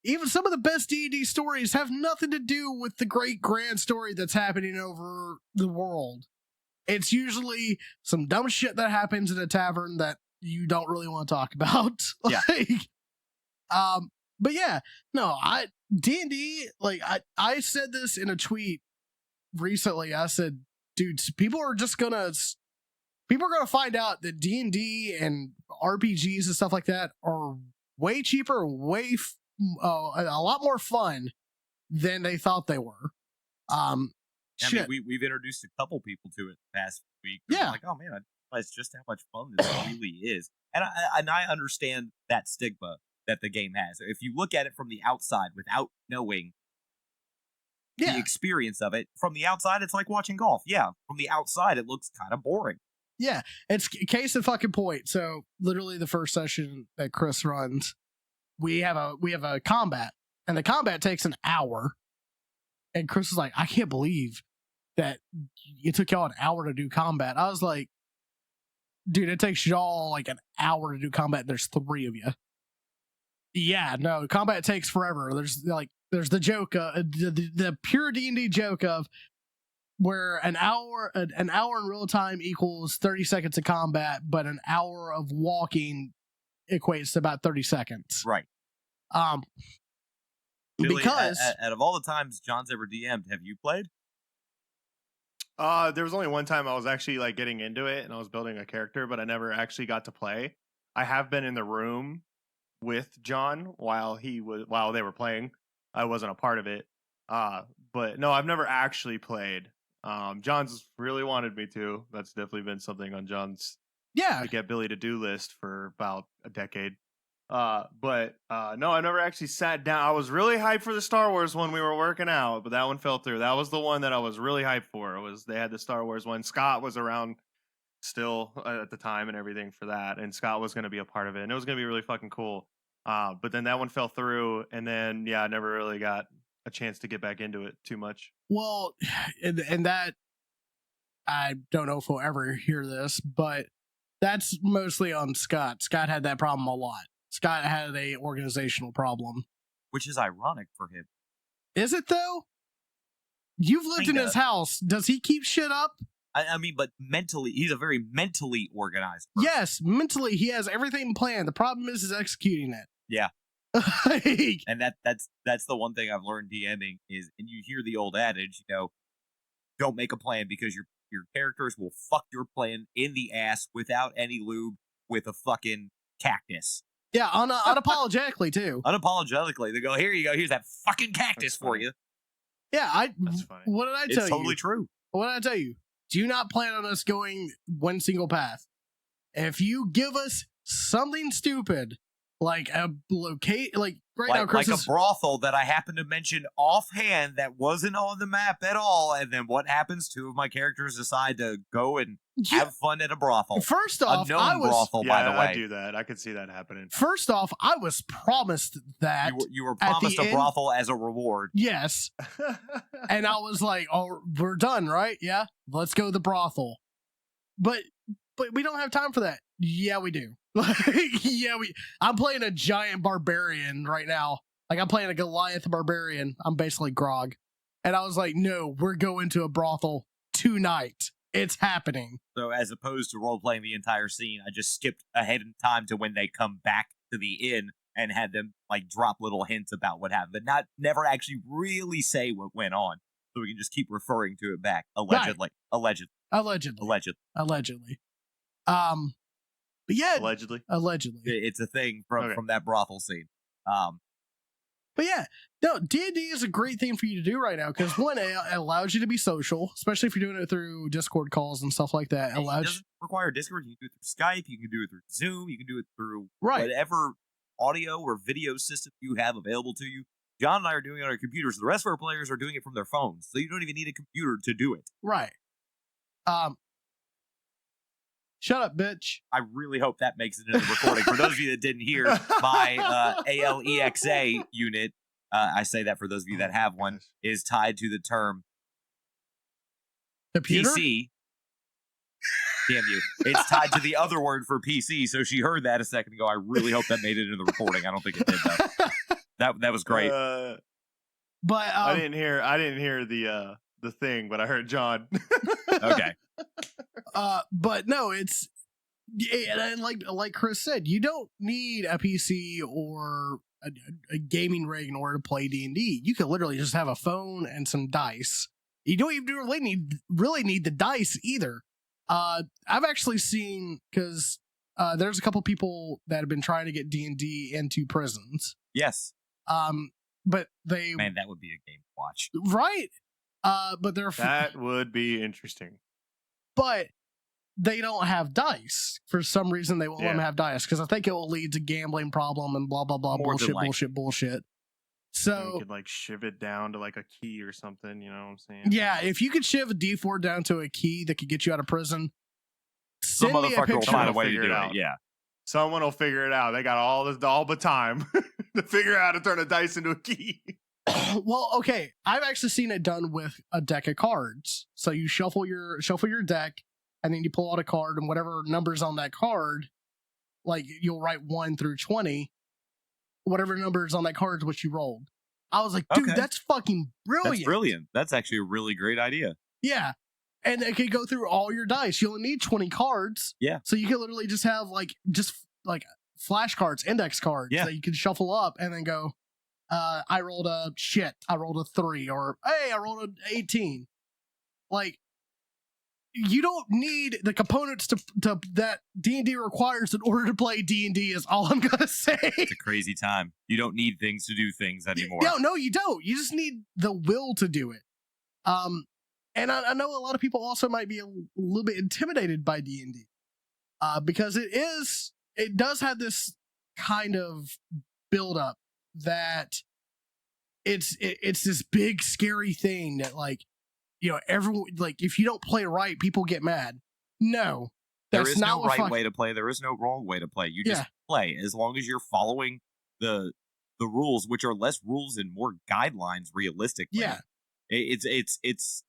even some of the best D&D stories have nothing to do with the great grand story that's happening over the world. It's usually some dumb shit that happens in a tavern that you don't really want to talk about. But yeah, no, D&D, like I said this in a tweet recently. I said, dude, people are gonna find out that D&D and RPGs and stuff like that are way cheaper, a lot more fun than they thought they were. I mean, we've introduced a couple people to it the past week. Yeah, like, oh man, I realized just how much fun this really is, and I understand that stigma that the game has. If you look at it from the outside without knowing the experience of it, from the outside, it's like watching golf. Yeah, from the outside, it looks kind of boring. Yeah, it's case in fucking point. So literally, the first session that Chris runs, we have a combat, and the combat takes an hour. And Chris was like, I can't believe that it took y'all an hour to do combat. I was like, dude, it takes y'all like an hour to do combat. There's 3 of you. Yeah, no, combat takes forever. There's the joke, the pure D&D joke of where an hour in real time equals 30 seconds of combat, but an hour of walking equates to about 30 seconds. Right. Billy, because out of all the times John's ever DM'd, have you played? There was only one time I was actually like getting into it and I was building a character, but I never actually got to play. I have been in the room with John while they were playing. I wasn't a part of it. But no, I've never actually played. John's really wanted me to. That's definitely been something on John's to get Billy to do list for about a decade. But no, I never actually sat down. I was really hyped for the Star Wars one we were working out, but that one fell through. That was the one that I was really hyped for. They had the Star Wars one. Scott was around still at the time and everything for that, and Scott was going to be a part of it, and it was going to be really fucking cool. But then that one fell through, and then I never really got a chance to get back into it too much. Well, and that, I don't know if we'll ever hear this, but that's mostly on Scott. Scott had that problem a lot. Scott had a organizational problem. Which is ironic for him. Is it though? You've lived in his house. Does he keep shit up? I mean, but mentally, he's a very mentally organized person. Yes, mentally, he has everything planned. The problem is executing it. Yeah. And that's the one thing I've learned DMing is, and you hear the old adage, don't make a plan because your characters will fuck your plan in the ass without any lube with a fucking cactus. Yeah, unapologetically too. Unapologetically, they go, here you go, here's that fucking cactus for you. Yeah, that's funny. What did I tell you? It's totally true. What did I tell you? Do not plan on us going one single path. If you give us something stupid, like right now, Chris, like a brothel that I happened to mention offhand that wasn't on the map at all. And then what happens? Two of my characters decide to go and have fun at a brothel. First off, a known brothel, by the way. I do that. I could see that happening. First off, I was promised that. You were promised a brothel as a reward. Yes. And I was like, oh, we're done, right? Yeah, let's go to the brothel. But we don't have time for that. Yeah, we do. I'm playing a giant barbarian right now. Like, I'm playing a Goliath barbarian. I'm basically Grog. And I was like, no, we're going to a brothel tonight. It's happening. So as opposed to role-playing the entire scene, I just skipped ahead in time to when they come back to the inn and had them like drop little hints about what happened, but never actually really say what went on. So we can just keep referring to it back. Allegedly. Right. Allegedly. But yeah. Allegedly. It's a thing from that brothel scene. But yeah, no, D&D is a great thing for you to do right now because one, it allows you to be social, especially if you're doing it through Discord calls and stuff like that. It doesn't require Discord. You can do it through Skype. You can do it through Zoom. You can do it through whatever audio or video system you have available to you. John and I are doing it on our computers. The rest of our players are doing it from their phones, so you don't even need a computer to do it. Right. Shut up, bitch. I really hope that makes it into the recording. For those of you that didn't hear, my ALEXA unit, I say that for those of you that have one, is tied to the term computer? PC. Damn you. It's tied to the other word for PC, so she heard that a second ago. I really hope that made it into the recording. I don't think it did, though. That was great. But I didn't hear the thing, but I heard John. Okay. But no, it's and like Chris said, you don't need a PC or a gaming rig in order to play D&D. You could literally just have a phone and some dice. You don't even really need the dice either. I've actually seen because there's a couple people that have been trying to get D&D into prisons. Yes. But that would be a game to watch, right? But that would be interesting. But they don't have dice. For some reason, they won't let them have dice because I think it will lead to gambling problem and blah, blah, blah, bullshit. So you could like shiv it down to like a key or something, you know what I'm saying? Yeah, if you could shiv a D4 down to a key that could get you out of prison, some motherfucker will find a way to do it. Yeah. Someone will figure it out. They got all the time to figure out how to turn a dice into a key. Well, okay. I've actually seen it done with a deck of cards. So you shuffle your deck, and then you pull out a card, and whatever numbers on that card, like you'll write 1 through 20. Whatever numbers on that card is what you rolled. I was like, dude, that's fucking brilliant. That's brilliant. That's actually a really great idea. Yeah. And it could go through all your dice. You only need 20 cards. Yeah. So you can literally just have like flash cards, index cards that you can shuffle up and then go, I rolled a 3, or hey, I rolled an 18. Like, you don't need the components to that D&D requires in order to play D&D is all I'm gonna say. It's a crazy time. You don't need things to do things anymore. No, you don't. You just need the will to do it. And I know a lot of people also might be a little bit intimidated by D&D, because it does have this kind of build up that it's this big scary thing that, like, you know, everyone, like, if you don't play right, people get mad. No, there is no right way to play. There is no wrong way to play. You just play as long as you're following the rules, which are less rules and more guidelines. Realistically, it's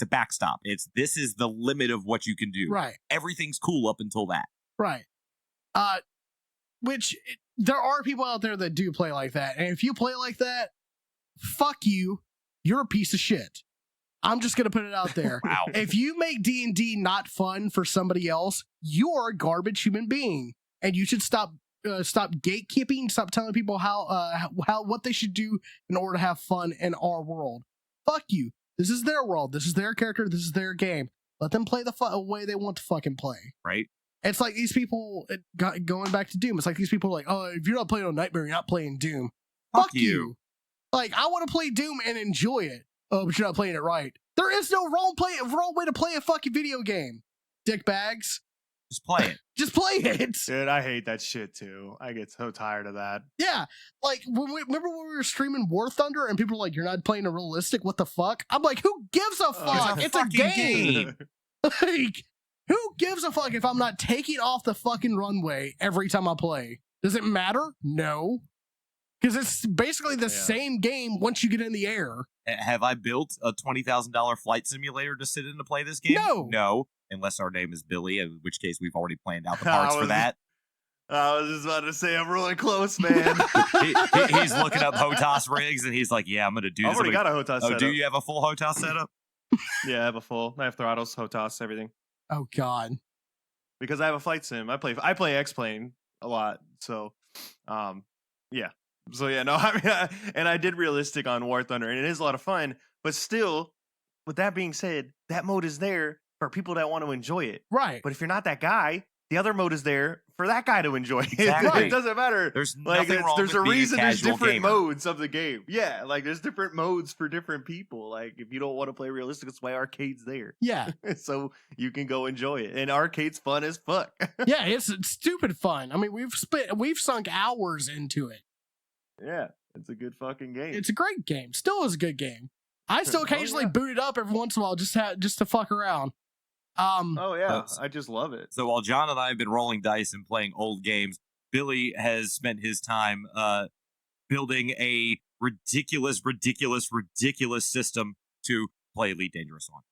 a backstop. This is the limit of what you can do. Right. Everything's cool up until that. Right. Which there are people out there that do play like that, and if you play like that, fuck you. You're a piece of shit. I'm just going to put it out there. Wow. If you make D&D not fun for somebody else, you are a garbage human being, and you should stop gatekeeping, stop telling people how what they should do in order to have fun in our world. Fuck you. This is their world. This is their character. This is their game. Let them play the way they want to fucking play. Right. It's like these people, going back to Doom, it's like these people are like, oh, if you're not playing on Nightmare, you're not playing Doom. Fuck you. Like, I want to play Doom and enjoy it. Oh, but you're not playing it right. There is no wrong way to play a fucking video game, dickbags. Just play it. Just play it. Dude, I hate that shit too. I get so tired of that. Yeah, like remember when we were streaming War Thunder and people were like, "You're not playing a realistic. What the fuck?" I'm like, "Who gives a fuck? It's a fucking game." Like, who gives a fuck if I'm not taking off the fucking runway every time I play? Does it matter? No, because it's basically the same game once you get in the air. Have I built a $20,000 flight simulator to sit in to play this game? No. Unless our name is Billy, in which case we've already planned out the parts for that. I was just about to say, I'm really close, man. He's looking up HOTAS rigs, and he's like, yeah, I'm going to do this. I've already got a HOTAS setup. Do you have a full HOTAS setup? Yeah, I have a full. I have throttles, HOTAS, everything. Oh, God. Because I have a flight sim. I play X-Plane a lot, so, yeah. So, yeah, no, I mean, and I did realistic on War Thunder, and it is a lot of fun, but still, with that being said, that mode is there for people that want to enjoy it. Right. But if you're not that guy, the other mode is there for that guy to enjoy it. Exactly. It doesn't matter. There's like nothing wrong there's with a being reason a there's casual different gamer. modes of the game. Yeah, like there's different modes for different people. Like if you don't want to play realistic, that's why arcade's there. Yeah. So you can go enjoy it. And arcade's fun as fuck. Yeah, it's stupid fun. I mean, we've sunk hours into it. Yeah, it's a good fucking game. It's a great game. Still is a good game. I still occasionally boot it up every once in a while just to fuck around. Oh yeah, I just love it. So while John and I have been rolling dice and playing old games, Billy has spent his time building a ridiculous system to play Elite Dangerous on.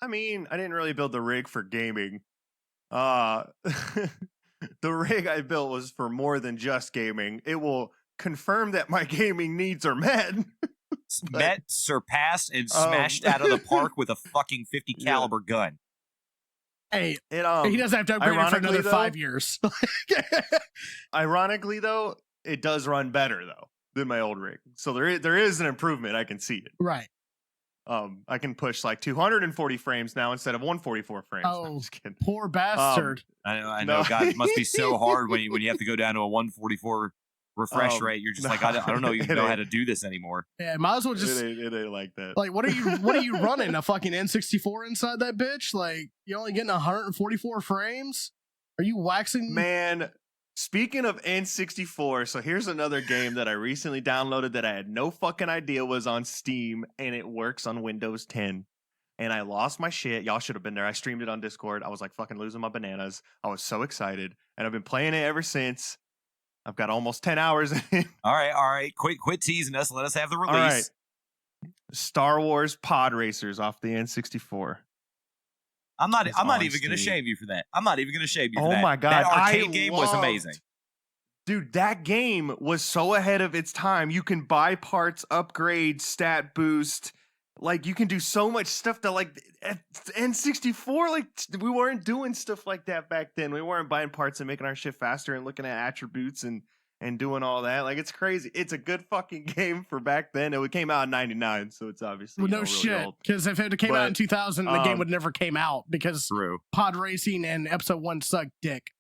I mean, I didn't really build the rig for gaming. The rig I built was for more than just gaming. It will confirm that my gaming needs are met. Met, surpassed, and smashed out of the park with a fucking 50 caliber gun. Hey, he doesn't have to upgrade it for another 5 years. Ironically, though, it does run better though than my old rig. So there is an improvement. I can see it. Right. I can push like 240 frames now instead of 144 frames. Oh, I'm just kidding. Poor bastard. I know, God, it must be so hard when you have to go down to a 144 refresh rate. You're just like, I don't know, you know how to do this anymore. Yeah, might as well just. It ain't like that. Like, what are you running? A fucking N64 inside that bitch? Like, you're only getting 144 frames? Are you waxing? Man, speaking of N64, so here's another game that I recently downloaded that I had no fucking idea was on Steam, and it works on Windows 10. And I lost my shit. Y'all should have been there. I streamed it on Discord. I was like fucking losing my bananas. I was so excited. And I've been playing it ever since. I've got almost 10 hours in it. All right. Quit teasing us. Let us have the release. All right. Star Wars Pod Racers off the N64. I'm not even going to shame you for that. I'm not even going to shame you for that. Oh my God. That arcade game was amazing. Dude, that game was so ahead of its time. You can buy parts, upgrade, stat boost. Like, you can do so much stuff that, like, at N64, like, we weren't doing stuff like that back then. We weren't buying parts and making our shit faster and looking at attributes and doing all that. Like, it's crazy. It's a good fucking game for back then. It came out in 99, so it's obviously well, no really shit. old. Because if it had came out in 2000, the game would never came out because True. pod racing and episode 1 sucked dick.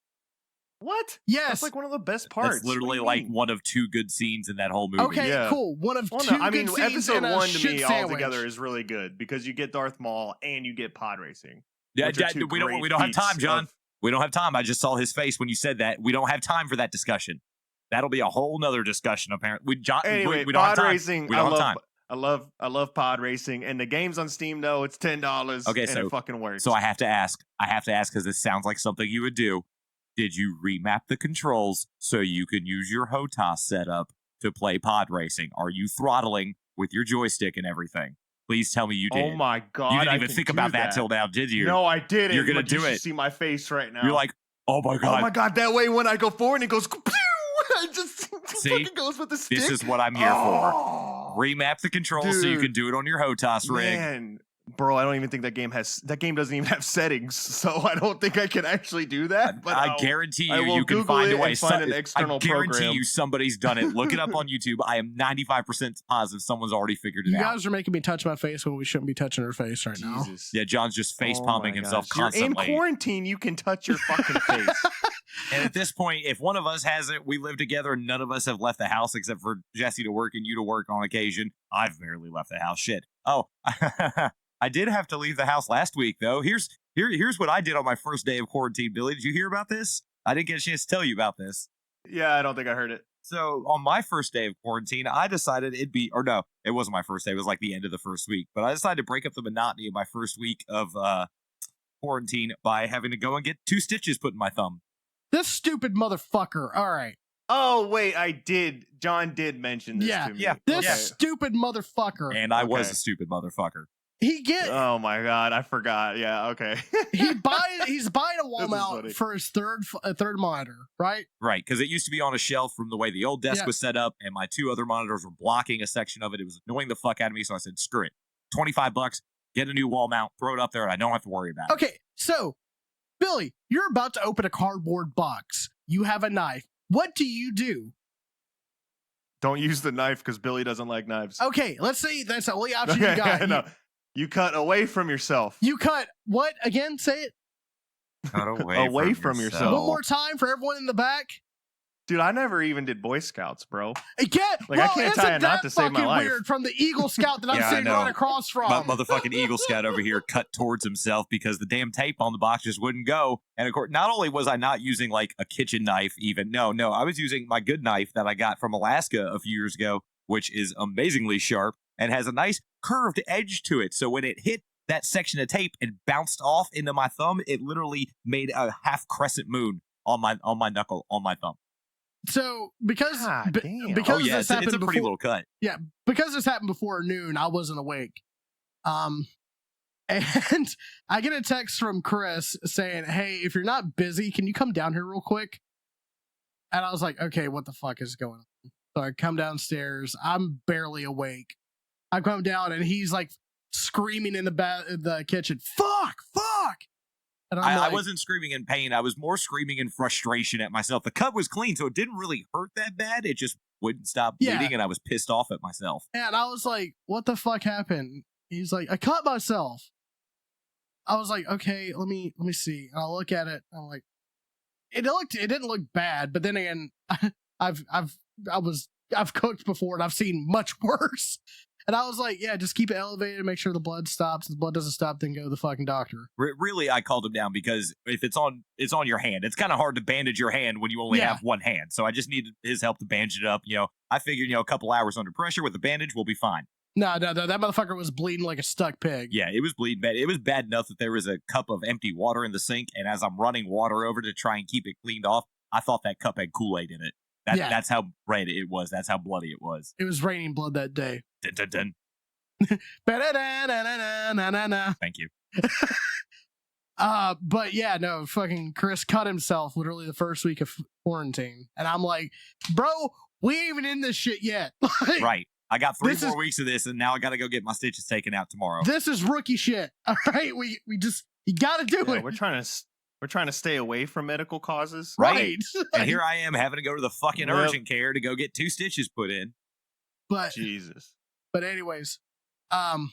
What? Yes. That's like one of the best parts. That's literally like one of two good scenes in that whole movie. Okay, cool. One of two I mean, good scenes episode and a 1 to me shit sandwich. altogether is really good because you get Darth Maul and you get pod racing. Yeah, we don't have time, John. We don't have time. I just saw his face when you said that. We don't have time for that discussion. That'll be a whole nother discussion, apparently. Anyway, we don't have pod time. racing. We don't have time. I love pod racing, and the game's on Steam though. It's $10. Okay, and so it fucking works. So I have to ask because this sounds like something you would do. Did you remap the controls so you can use your HOTAS setup to play pod racing? Are you throttling with your joystick and everything? Please tell me you did. Oh my God. You didn't even think about that till now, did you? No, I didn't. You're going to do you it. See my face right now. You're like, oh my God. Oh my God. That way when I go forward and it goes, it just See, fucking goes with the stick. This is what I'm here for. Remap the controls so you can do it on your HOTAS rig. Man. Bro, I don't even think that game doesn't even have settings, so I don't think I can actually do that. But I guarantee you can find a way. Find an external I guarantee program. you somebody's done it. Look it up on YouTube. I am 95% positive someone's already figured it out. You guys are making me touch my face when we shouldn't be touching our face right now. Yeah, John's just face palming himself constantly. You're in quarantine, you can touch your fucking face. And at this point, if one of us has it, we live together and none of us have left the house except for Jesse to work and you to work on occasion. I've barely left the house. Shit. Oh, I did have to leave the house last week, though. Here's what I did on my first day of quarantine, Billy. Did you hear about this? I didn't get a chance to tell you about this. Yeah, I don't think I heard it. So on my first day of quarantine, I decided it wasn't my first day. It was like the end of the first week. But I decided to break up the monotony of my first week of quarantine by having to go and get 2 stitches put in my thumb. This stupid motherfucker. All right. Oh, wait, I did. John did mention this to me. Yeah. This Okay. stupid motherfucker. And I was a stupid motherfucker. Oh my god, I forgot. Yeah, okay. He's buying a wall This is mount funny. for his third monitor, right? Right, because it used to be on a shelf from the way the old desk Yeah. was set up, and my 2 other monitors were blocking a section of it. It was annoying the fuck out of me, so I said, screw it. $25, get a new wall mount, throw it up there, and I don't have to worry about it. Okay, so Billy, you're about to open a cardboard box. You have a knife. What do you do? Don't use the knife because Billy doesn't like knives. Okay, let's say that's the only option you got. No. You cut away from yourself. You cut what again? Say it Cut away, Away from yourself. one more time for everyone in the back. Dude, I never even did Boy Scouts, bro. Again, Like, I well, can't isn't tie a knot that to save my fucking life. weird from the Eagle Scout that I'm Yeah, I sitting know. right across from? My motherfucking Eagle Scout over here cut towards himself because the damn tape on the box just wouldn't go. And of course, not only was I not using like a kitchen knife, even no, I was using my good knife that I got from Alaska a few years ago, which is amazingly sharp and has a nice curved edge to it. So when it hit that section of tape and bounced off into my thumb, it literally made a half crescent moon on my knuckle on my thumb. So because God damn. because Oh yeah, this it's happened a pretty before, little cut. because this happened before noon, I wasn't awake. And I get a text from Chris saying, "Hey, if you're not busy, can you come down here real quick?" And I was like, "Okay, what the fuck is going on?" So I come downstairs. I'm barely awake. I come down and he's like screaming in the kitchen, "Fuck, fuck!" And I'm I like, wasn't screaming in pain. I was more screaming in frustration at myself. The cut was clean, so it didn't really hurt that bad. It just wouldn't stop Yeah. bleeding, and I was pissed off at myself. and I was like, "What the fuck happened?" He's like, "I cut myself." I was like, "Okay, let me see." And I'll look at it. I'm like, it didn't look bad, but then again, I've cooked before and I've seen much worse. And I was like, "Yeah, just keep it elevated, make sure the blood stops. If the blood doesn't stop, then go to the fucking doctor." Really, I called him down because if it's on your hand, it's kind of hard to bandage your hand when you only Yeah. have one hand. So I just needed his help to bandage it up. I figured, a couple hours under pressure with a bandage, we'll be fine. No, that motherfucker was bleeding like a stuck pig. Yeah, it was bleeding bad. It was bad enough that there was a cup of empty water in the sink, and as I'm running water over to try and keep it cleaned off, I thought that cup had Kool-Aid in it. Yeah. That's how red it was. That's how bloody it was. It was raining blood that day. Dun, dun, dun. Ba-da-da-na-na-na-na-na. Thank you. But yeah, no, fucking Chris cut himself literally the first week of quarantine. And I'm like, "Bro, we ain't even in this shit yet." Like, Right. I got 3 This more is- weeks of this, and now I got to go get my stitches taken out tomorrow. This is rookie shit. All right. We just, you gotta do Yeah, it. we're trying to stay away from medical causes. Right. And here I am having to go to the fucking Yep. urgent care to go get 2 stitches put in. But Jesus. anyways, all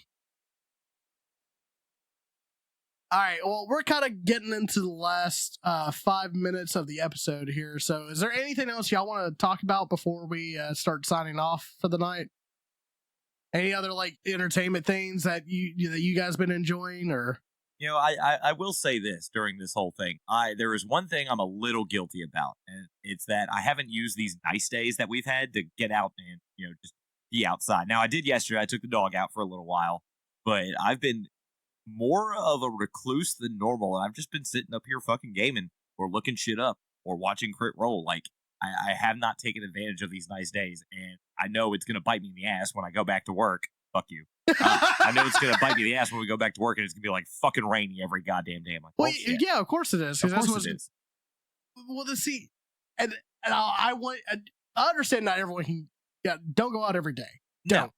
right, well, we're kind of getting into the last 5 minutes of the episode here. So is there anything else y'all want to talk about before we start signing off for the night? Any other like entertainment things that you guys been enjoying, or I will say this during this whole thing. There is one thing I'm a little guilty about, and it's that I haven't used these nice days that we've had to get out and, just be outside. Now, I did yesterday. I took the dog out for a little while, but I've been more of a recluse than normal, and I've just been sitting up here fucking gaming or looking shit up or watching Crit Roll. Like, I have not taken advantage of these nice days, and I know it's going to bite me in the ass when I go back to work. Fuck you. I know it's going to bite me in the ass when we go back to work, and it's going to be like fucking rainy every goddamn day. I'm like, well, bullshit. yeah, of course it is. 'Cause Of that's course what's it is. well to see, and I understand not everyone can. Yeah, don't go out every day. No. Don't.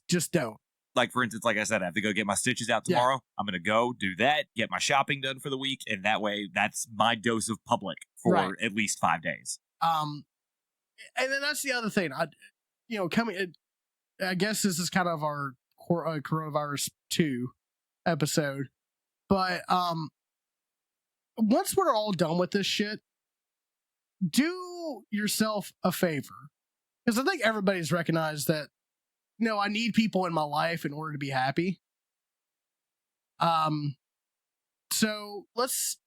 Just don't. Like, for instance, like I said, I have to go get my stitches out Yeah. tomorrow. I'm going to go do that, get my shopping done for the week, and that way that's my dose of public for Right. at least 5 days. And then that's the other thing. I guess this is kind of our coronavirus 2 episode, but once we're all done with this shit, do yourself a favor, because I think everybody's recognized that I need people in my life in order to be happy. So let's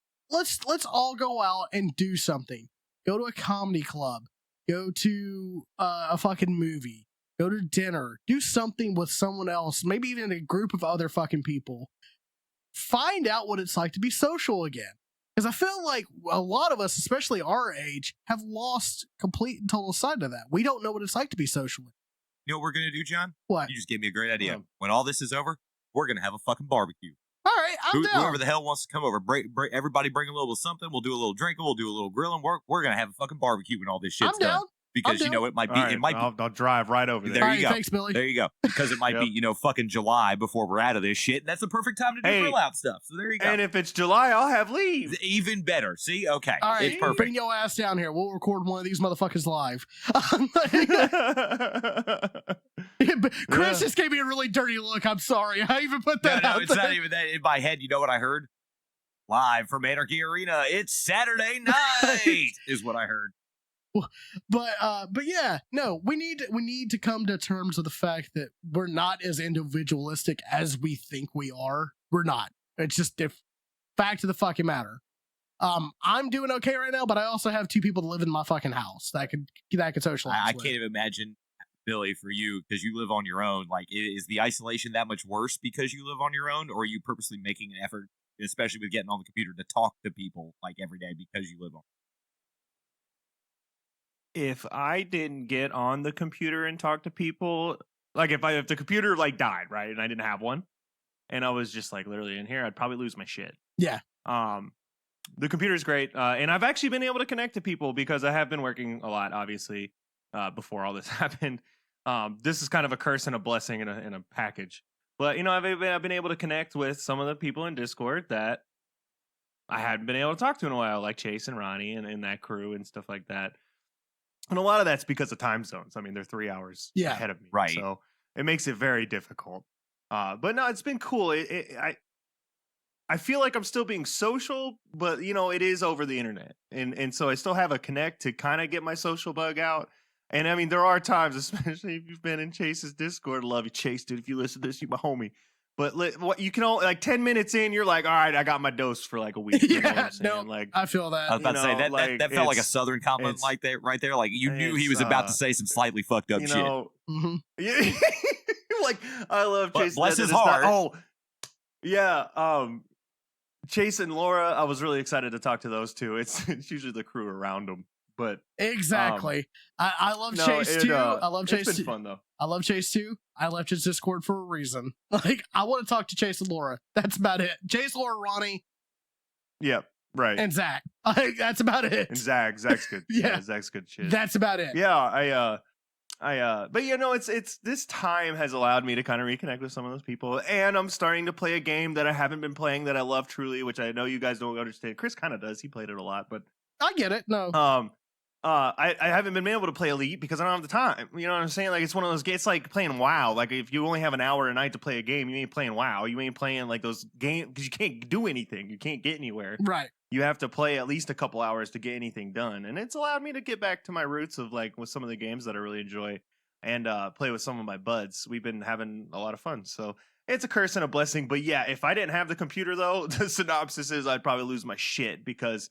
all go out and do something. Go to a comedy club. Go to a fucking movie. Go to dinner. Do something with someone else. Maybe even a group of other fucking people. Find out what it's like to be social again. Because I feel like a lot of us, especially our age, have lost complete and total sight of that. We don't know what it's like to be social. You know what we're going to do, John? What? You just gave me a great idea. When all this is over, we're going to have a fucking barbecue. All right, I'm down. Whoever the hell wants to come over, everybody bring a little something. We'll do a little drinking. We'll do a little grilling. We're going to have a fucking barbecue when all this shit's I'm down. done. Because, I'm you know, down. it might be... Right, I'll drive right over there. There All you right, go. thanks, Billy. There you go. Because it might be, you know, fucking July before we're out of this shit. And that's the perfect time to do grill out stuff. So there you go. And if it's July, I'll have leave. Even better. See? Okay. All right, It's perfect. bring your ass down here. We'll record one of these motherfuckers live. Chris just gave me a really dirty look. I'm sorry. I even put that out it's there. not even that. In my head, you know what I heard? Live from Anarchy Arena. It's Saturday night is what I heard. But yeah, no, we need to come to terms with the fact that we're not as individualistic as we think we are. We're not. It's just a fact of the fucking matter. I'm doing okay right now, but I also have 2 people that live in my fucking house that could socialize. I with. can't even imagine, Billy, for you, because you live on your own. Like, is the isolation that much worse because you live on your own, or are you purposely making an effort, especially with getting on the computer, to talk to people like every day because you live on? If I didn't get on the computer and talk to people, like if the computer like died, right, and I didn't have one, and I was just like literally in here, I'd probably lose my shit. Yeah. The computer's great, and I've actually been able to connect to people because I have been working a lot, obviously, before all this happened. This is kind of a curse and a blessing in a package. But you know, I've been able to connect with some of the people in Discord that I hadn't been able to talk to in a while, like Chase and Ronnie and that crew and stuff like that. And a lot of that's because of time zones. I mean, they're 3 hours ahead of me, right? So it makes it very difficult. But no, it's been cool. I feel like I'm still being social, but you know, it is over the internet, and so I still have a connect to kind of get my social bug out. And I mean, there are times, especially if you've been in Chase's Discord. Love you, Chase, dude. If you listen to this, you my homie. But what you can only like 10 minutes in, you're like, all right, I got my dose for like a week. You know what I'm saying? Like, I feel that. I was about to say that felt like a Southern comment like that right there. Like you knew he was about to say some slightly fucked up shit. Mm-hmm. Yeah, like I love Chase. Bless his heart. Chase and Laura, I was really excited to talk to those two. It's usually the crew around them, but exactly. I love Chase too. I love Chase. It's been fun though. I love Chase too. I left his Discord for a reason. Like I want to talk to Chase and Laura. That's about it. Chase, Laura, Ronnie. Yep. Right. And Zach. That's about it. And Zach's good. Yeah, Zach's good shit. That's about it. Yeah. But you know, it's this time has allowed me to kind of reconnect with some of those people, and I'm starting to play a game that I haven't been playing that I love truly, which I know you guys don't understand. Chris kind of does. He played it a lot, but I get it. No. I haven't been able to play Elite because I don't have the time. You know what I'm saying? Like it's one of those games. It's like playing WoW. Like if you only have an hour a night to play a game, you ain't playing WoW. You ain't playing like those games because you can't do anything. You can't get anywhere. Right. You have to play at least a couple hours to get anything done, and it's allowed me to get back to my roots of like with some of the games that I really enjoy and play with some of my buds. We've been having a lot of fun. So it's a curse and a blessing. But yeah, if I didn't have the computer though, the synopsis is I'd probably lose my shit because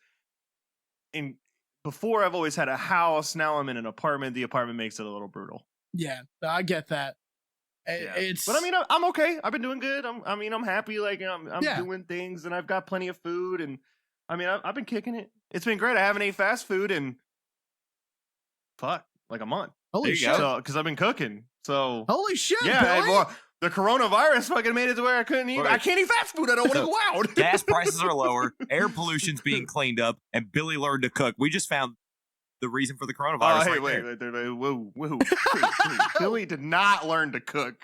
before I've always had a house. Now I'm in an apartment. The apartment makes it a little brutal. Yeah, I get that. It's, but I mean, I'm okay. I've been doing good. I'm happy. Like I'm doing things, and I've got plenty of food. And I mean, I've been kicking it. It's been great. I haven't ate fast food in like a month. Holy shit! Because I've been cooking. So holy shit! Yeah. Billy? The coronavirus fucking made it to where I couldn't eat. I can't eat fast food. I don't want to go out. Gas prices are lower. Air pollution's being cleaned up, and Billy learned to cook. We just found the reason for the coronavirus. Hey, wait. Whoa. Billy did not learn to cook.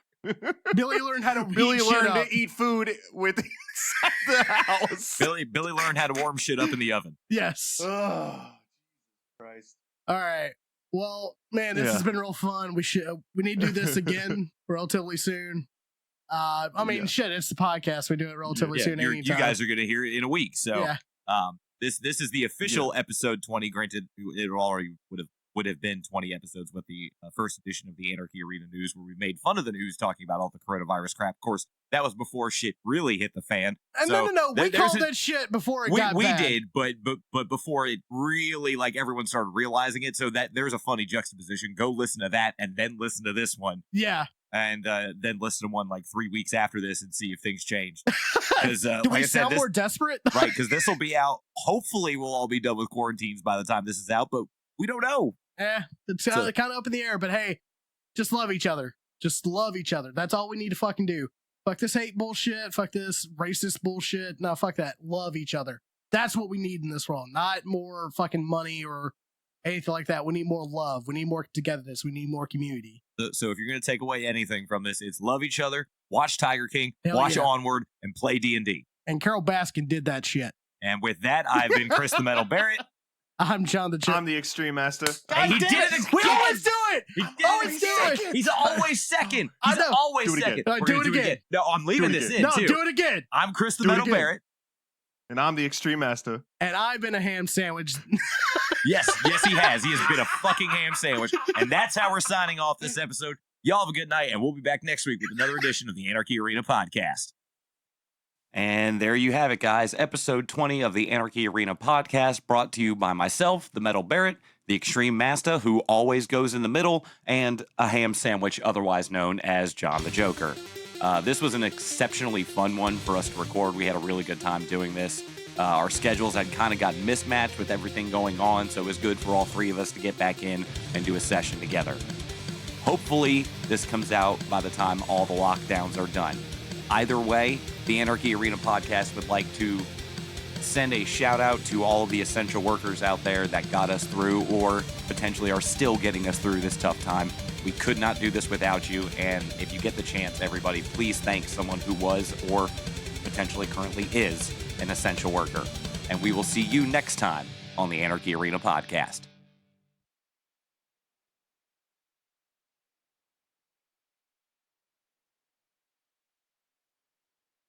Billy learned how to. Billy learned to eat food with inside the house. Billy learned how to warm shit up in the oven. Yes. Oh, Christ. All right. Well, man, this has been real fun. We need to do this again relatively soon. I mean, shit, it's the podcast. We do it relatively soon. You guys are going to hear it in a week. So, this is the official episode 20. Granted, it already would would have been 20 episodes with the first edition of the Anarchy Arena News, where we made fun of the news talking about all the coronavirus crap. Of course, that was before shit really hit the fan. And no. We called that shit before it got bad. We did, but before it really, like, everyone started realizing it. So that there's a funny juxtaposition. Go listen to that and then listen to this one. Yeah. And then listen to one like 3 weeks after this and see if things changed. Because do we sound more desperate? Right, because this will be out. Hopefully, we'll all be done with quarantines by the time this is out, but we don't know. It's kind of up in the air, but hey, just love each other. Just love each other. That's all we need to fucking do. Fuck this hate bullshit. Fuck this racist bullshit. No, fuck that. Love each other. That's what we need in this world. Not more fucking money or anything like that. We need more love. We need more togetherness. We need more community. So if you're going to take away anything from this, it's love each other, watch Tiger King, Hell watch yeah. Onward, and play D&D. And Carol Baskin did that shit. And with that, I've been Chris the Metal Barrett. I'm John the Joker. I'm the Extreme Master. Hey, he did it again. We always do it. He did Always do it. He's always second. I He's know. always Do it again. second. No, We're do gonna it again. No, I'm leaving this in, No, too. do it again. I'm Chris the Do it Metal again. Barrett. And I'm the Extreme Master. And I've been a ham sandwich. Yes, he has. He has been a fucking ham sandwich. And that's how we're signing off this episode. Y'all have a good night, and we'll be back next week with another edition of the Anarchy Arena Podcast. And there you have it, guys. Episode 20 of the Anarchy Arena Podcast, brought to you by myself, the Metal Barrett, the Extreme Master, who always goes in the middle, and a ham sandwich, otherwise known as John the Joker. This was an exceptionally fun one for us to record. We had a really good time doing this. Our schedules had kind of gotten mismatched with everything going on, so it was good for all three of us to get back in and do a session together. Hopefully, this comes out by the time all the lockdowns are done. Either way, the Anarchy Arena Podcast would like to send a shout out to all of the essential workers out there that got us through or potentially are still getting us through this tough time. We could not do this without you, and if you get the chance, everybody, please thank someone who was or potentially currently is an essential worker. And we will see you next time on the Anarchy Arena Podcast.